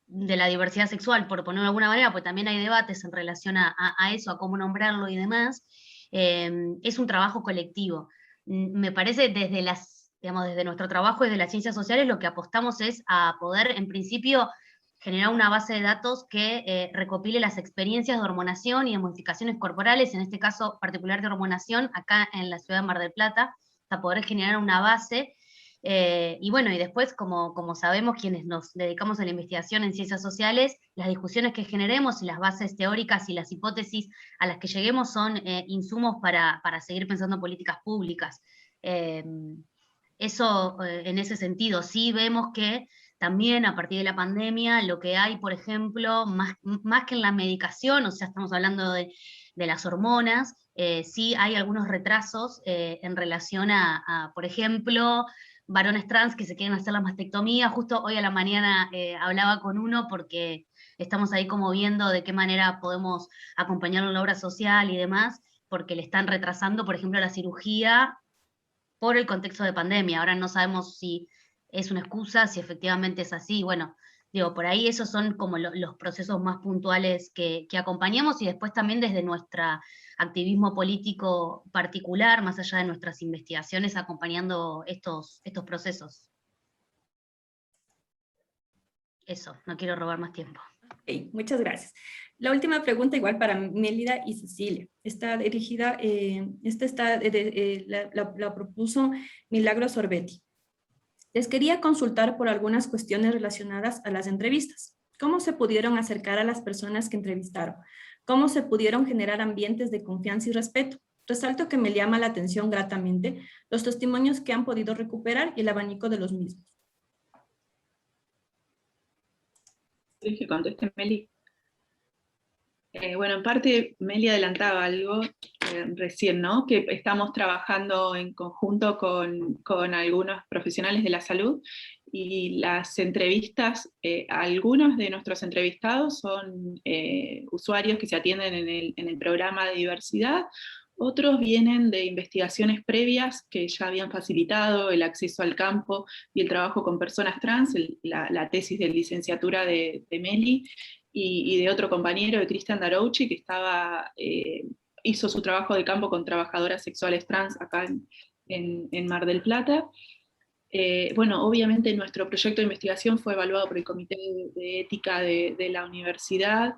de la diversidad sexual, por ponerlo de alguna manera, pues también hay debates en relación a eso, a cómo nombrarlo y demás. Es un trabajo colectivo. Me parece desde nuestro trabajo, desde las ciencias sociales, lo que apostamos es a poder, en principio, generar una base de datos que recopile las experiencias de hormonación y de modificaciones corporales, en este caso particular de hormonación, acá en la ciudad de Mar del Plata, para poder generar una base. Y bueno, y después, como sabemos quienes nos dedicamos a la investigación en ciencias sociales, las discusiones que generemos y las bases teóricas y las hipótesis a las que lleguemos son insumos para seguir pensando políticas públicas. Eso, en ese sentido, sí vemos que también a partir de la pandemia lo que hay, por ejemplo, más que en la medicación, o sea, estamos hablando de las hormonas, Sí hay algunos retrasos en relación a, por ejemplo, varones trans que se quieren hacer la mastectomía. Justo hoy a la mañana hablaba con uno porque estamos ahí como viendo de qué manera podemos acompañarlo en la obra social y demás, porque le están retrasando, por ejemplo, la cirugía por el contexto de pandemia. Ahora no sabemos si es una excusa, si efectivamente es así. Bueno, digo, por ahí esos son como los procesos más puntuales que acompañamos, y después también desde nuestro activismo político particular, más allá de nuestras investigaciones, acompañando estos procesos. Eso, no quiero robar más tiempo. Ok, muchas gracias. La última pregunta igual para Mélida y Cecilia. Está dirigida, la propuso Milagros Sorbetti. Les quería consultar por algunas cuestiones relacionadas a las entrevistas. ¿Cómo se pudieron acercar a las personas que entrevistaron? ¿Cómo se pudieron generar ambientes de confianza y respeto? Resalto que me llama la atención gratamente los testimonios que han podido recuperar y el abanico de los mismos. ¿Quieres que conteste, Meli? Bueno, en parte Meli adelantaba algo recién, ¿no? Que estamos trabajando en conjunto con algunos profesionales de la salud, y las entrevistas, algunos de nuestros entrevistados son usuarios que se atienden en el programa de diversidad, otros vienen de investigaciones previas que ya habían facilitado el acceso al campo y el trabajo con personas trans, la tesis de licenciatura de Meli, y de otro compañero, de Cristian Darouchi, que hizo su trabajo de campo con trabajadoras sexuales trans acá en Mar del Plata. Bueno, obviamente nuestro proyecto de investigación fue evaluado por el Comité de Ética de la universidad,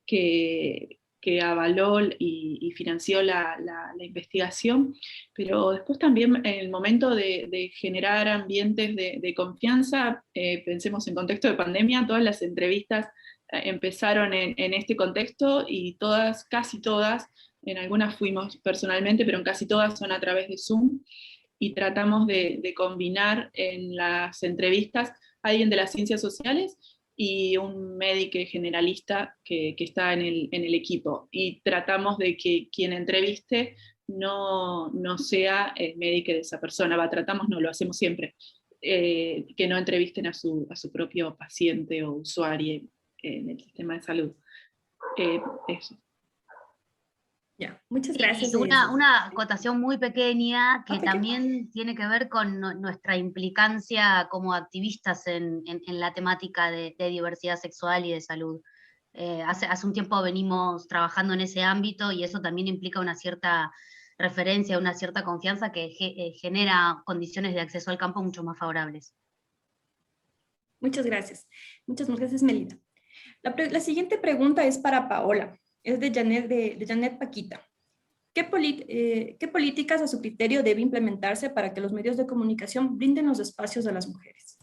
que avaló y financió la investigación, pero después también en el momento de generar ambientes de confianza, pensemos en contexto de pandemia, todas las entrevistas empezaron en este contexto, y todas, casi todas, en algunas fuimos personalmente, pero en casi todas son a través de Zoom, y tratamos de combinar en las entrevistas a alguien de las ciencias sociales y un médico generalista que está en el equipo, y tratamos de que quien entreviste no sea el médico de esa persona, tratamos, no, lo hacemos siempre, que no entrevisten a su propio paciente o usuario en el sistema de salud. Eso. Ya, muchas gracias. Y una acotación muy pequeña que Ok. también tiene que ver con nuestra implicancia como activistas en la temática de diversidad sexual y de salud. Hace un tiempo venimos trabajando en ese ámbito, y eso también implica una cierta referencia, una cierta confianza que genera condiciones de acceso al campo mucho más favorables. Muchas gracias. Muchas gracias, Melida. La siguiente pregunta es para Paola. Es de Janet Paquita. ¿Qué políticas a su criterio debe implementarse para que los medios de comunicación brinden los espacios a las mujeres?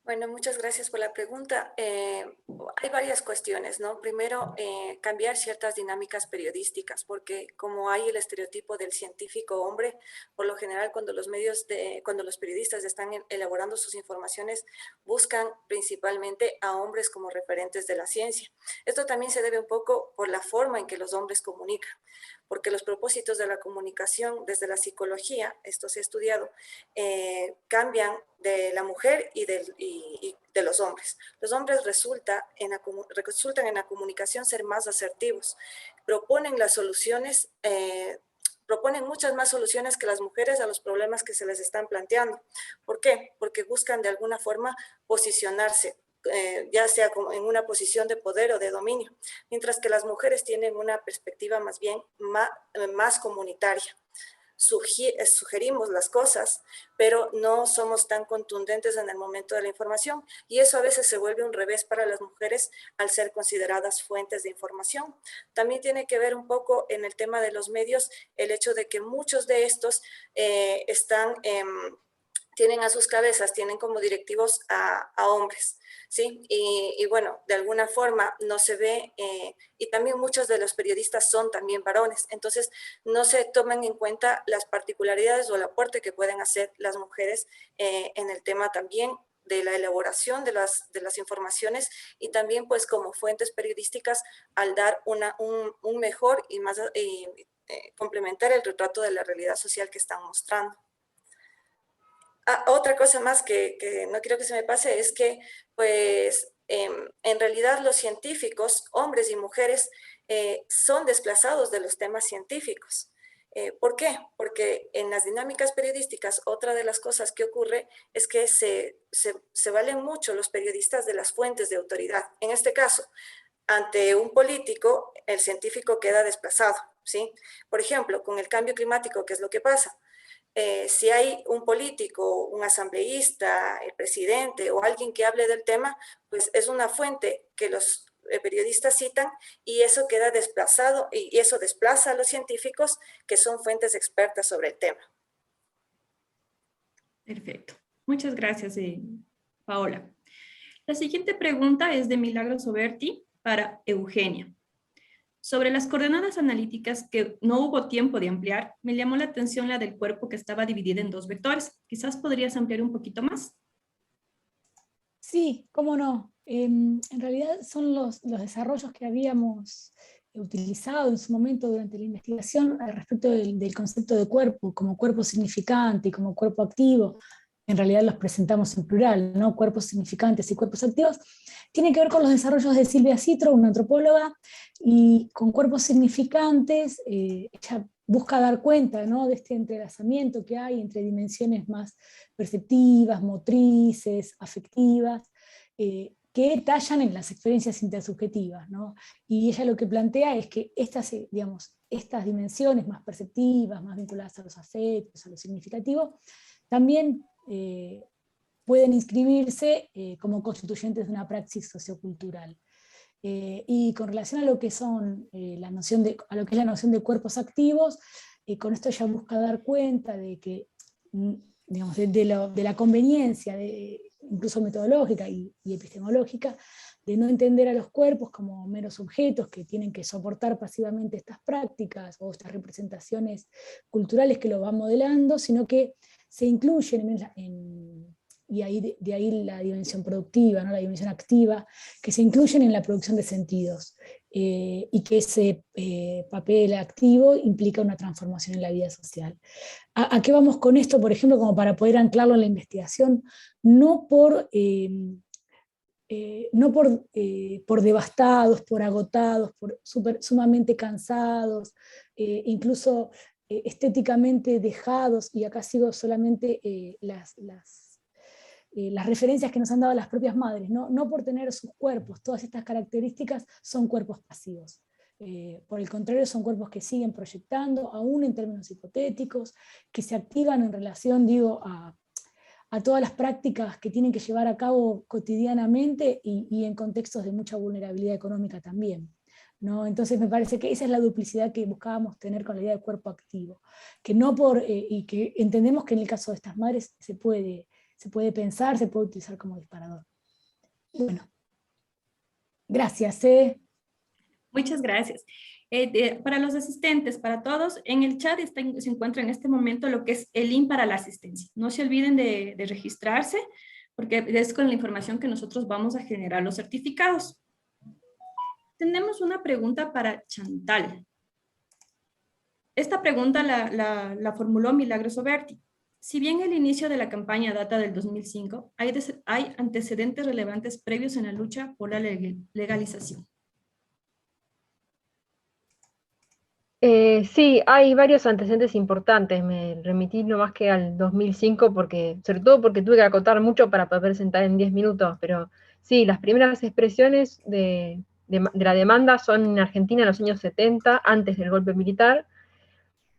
Bueno, muchas gracias por la pregunta. Hay varias cuestiones, ¿no? Primero, cambiar ciertas dinámicas periodísticas, porque como hay el estereotipo del científico hombre, por lo general cuando los periodistas están elaborando sus informaciones, buscan principalmente a hombres como referentes de la ciencia. Esto también se debe un poco por la forma en que los hombres comunican, porque los propósitos de la comunicación desde la psicología, esto se ha estudiado, cambian de la mujer y de los hombres. Los hombres resultan en la comunicación ser más asertivos, proponen las soluciones, proponen muchas más soluciones que las mujeres a los problemas que se les están planteando. ¿Por qué? Porque buscan de alguna forma posicionarse, ya sea en una posición de poder o de dominio, mientras que las mujeres tienen una perspectiva más bien más comunitaria. Sugerimos las cosas, pero no somos tan contundentes en el momento de la información, y eso a veces se vuelve un revés para las mujeres al ser consideradas fuentes de información. También tiene que ver un poco en el tema de los medios el hecho de que muchos de estos tienen a sus cabezas, tienen como directivos a hombres, ¿sí? Y bueno, de alguna forma no se ve, y también muchos de los periodistas son también varones, entonces no se toman en cuenta las particularidades o el aporte que pueden hacer las mujeres en el tema también de la elaboración de las informaciones y también pues como fuentes periodísticas al dar un mejor y más complementar el retrato de la realidad social que están mostrando. Otra cosa más que no quiero que se me pase es que pues en realidad los científicos, hombres y mujeres, son desplazados de los temas científicos. ¿Por qué? Porque en las dinámicas periodísticas, otra de las cosas que ocurre es que se valen mucho los periodistas de las fuentes de autoridad. En este caso, ante un político, el científico queda desplazado, ¿sí? Por ejemplo, con el cambio climático, ¿qué es lo que pasa? Si hay un político, un asambleísta, el presidente o alguien que hable del tema, pues es una fuente que los periodistas citan y eso queda desplazado y eso desplaza a los científicos que son fuentes expertas sobre el tema. Perfecto. Muchas gracias, Paola. La siguiente pregunta es de Milagros Oberti para Eugenia. Sobre las coordenadas analíticas que no hubo tiempo de ampliar, me llamó la atención la del cuerpo que estaba dividida en 2 vectores. Quizás podrías ampliar un poquito más. Sí, cómo no. En realidad son los desarrollos que habíamos utilizado en su momento durante la investigación al respecto del concepto de cuerpo, como cuerpo significante y como cuerpo activo. En realidad los presentamos en plural, ¿no? Cuerpos significantes y cuerpos activos. Tiene que ver con los desarrollos de Silvia Citro, una antropóloga, y con cuerpos significantes, ella busca dar cuenta, ¿no?, de este entrelazamiento que hay entre dimensiones más perceptivas, motrices, afectivas, que tallan en las experiencias intersubjetivas, ¿no? Y ella lo que plantea es que estas dimensiones más perceptivas, más vinculadas a los afectos, a lo significativo, también pueden inscribirse como constituyentes de una praxis sociocultural. Y con relación a lo que son a lo que es la noción de cuerpos activos, con esto ella busca dar cuenta de que, digamos, de la conveniencia, incluso metodológica y epistemológica, de no entender a los cuerpos como meros objetos que tienen que soportar pasivamente estas prácticas o estas representaciones culturales que lo van modelando, sino que se incluyen y de ahí la dimensión productiva, ¿no?, la dimensión activa, que se incluyen en la producción de sentidos, y que ese papel activo implica una transformación en la vida social. ¿A qué vamos con esto, por ejemplo, como para poder anclarlo en la investigación? No por devastados, por agotados, por sumamente cansados, incluso estéticamente dejados, y acá sigo solamente las referencias que nos han dado las propias madres, no por tener sus cuerpos, todas estas características son cuerpos pasivos. Por el contrario, son cuerpos que siguen proyectando, aún en términos hipotéticos, que se activan en relación, digo, a todas las prácticas que tienen que llevar a cabo cotidianamente y en contextos de mucha vulnerabilidad económica también, ¿no? Entonces me parece que esa es la duplicidad que buscábamos tener con la idea de cuerpo activo, que y que entendemos que en el caso de estas madres se puede pensar, se puede utilizar como disparador. Bueno, gracias. Muchas gracias. Para los asistentes, para todos, en el chat se encuentra en este momento lo que es el link para la asistencia. No se olviden de registrarse, porque es con la información que nosotros vamos a generar los certificados. Tenemos una pregunta para Chantal. Esta pregunta la formuló Milagros Oberti. Si bien el inicio de la campaña data del 2005, hay antecedentes relevantes previos en la lucha por la legalización. Sí, hay varios antecedentes importantes. Me remití no más que al 2005, sobre todo porque tuve que acotar mucho para poder presentar en 10 minutos, pero sí, las primeras expresiones de la demanda son en Argentina en los años 70, antes del golpe militar,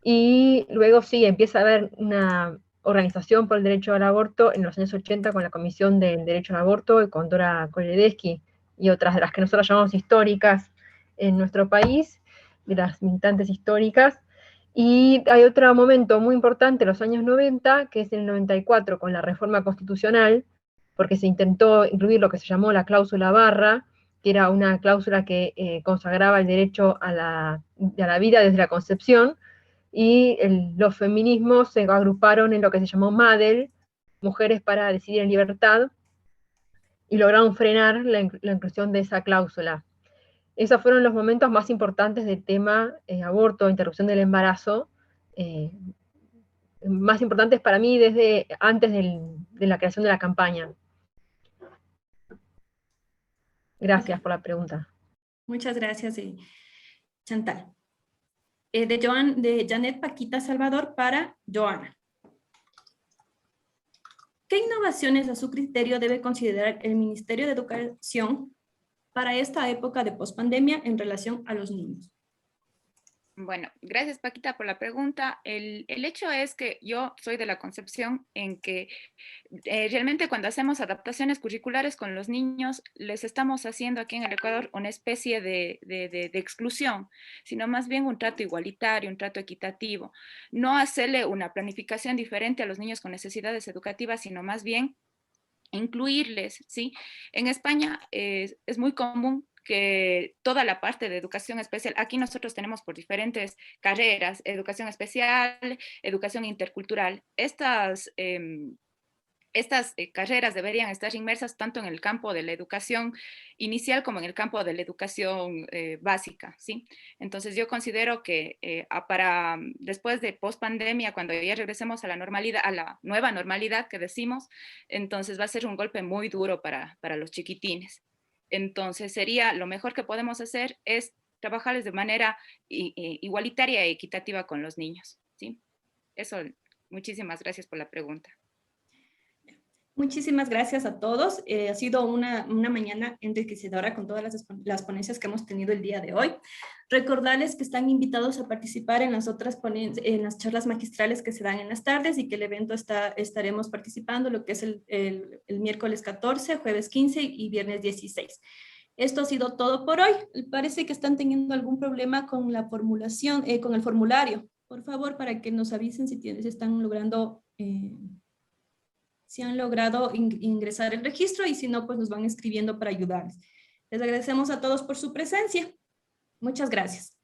y luego sí, empieza a haber una organización por el derecho al aborto en los años 80 con la Comisión del Derecho al Aborto, con Dora Koledesky y otras de las que nosotros llamamos históricas en nuestro país, de las militantes históricas. Y hay otro momento muy importante, los años 90, que es el 94, con la reforma constitucional, porque se intentó incluir lo que se llamó la cláusula barra, que era una cláusula que consagraba el derecho a la vida desde la concepción, y los feminismos se agruparon en lo que se llamó MADEL, Mujeres para Decidir en Libertad, y lograron frenar la inclusión de esa cláusula. Esos fueron los momentos más importantes del tema aborto, interrupción del embarazo, más importantes para mí desde antes de la creación de la campaña. Gracias por la pregunta. Muchas gracias, Chantal. De Janet Paquita Salvador para Joana. ¿Qué innovaciones a su criterio debe considerar el Ministerio de Educación para esta época de pospandemia en relación a los niños? Bueno, gracias Paquita por la pregunta. El hecho es que yo soy de la concepción en que realmente cuando hacemos adaptaciones curriculares con los niños, les estamos haciendo aquí en el Ecuador una especie de exclusión, sino más bien un trato igualitario, un trato equitativo. No hacerle una planificación diferente a los niños con necesidades educativas, sino más bien incluirles, ¿sí? En España es muy común que toda la parte de educación especial, aquí nosotros tenemos por diferentes carreras, educación especial, educación intercultural. Estas carreras deberían estar inmersas tanto en el campo de la educación inicial como en el campo de la educación básica, ¿sí? Entonces yo considero que para después de post-pandemia, cuando ya regresemos a la normalidad, a la nueva normalidad que decimos, entonces va a ser un golpe muy duro para los chiquitines. Entonces sería lo mejor que podemos hacer es trabajarles de manera igualitaria e equitativa con los niños, ¿sí? Eso, muchísimas gracias por la pregunta. Muchísimas gracias a todos. Ha sido una mañana enriquecedora con todas las ponencias que hemos tenido el día de hoy. Recordarles que están invitados a participar en las otras ponencias, en las charlas magistrales que se dan en las tardes y que el evento estaremos participando, lo que es el miércoles 14, jueves 15 y viernes 16. Esto ha sido todo por hoy. Parece que están teniendo algún problema con la formulación, con el formulario. Por favor, para que nos avisen si están logrando... si han logrado ingresar el registro y si no, pues nos van escribiendo para ayudarles. Les agradecemos a todos por su presencia. Muchas gracias.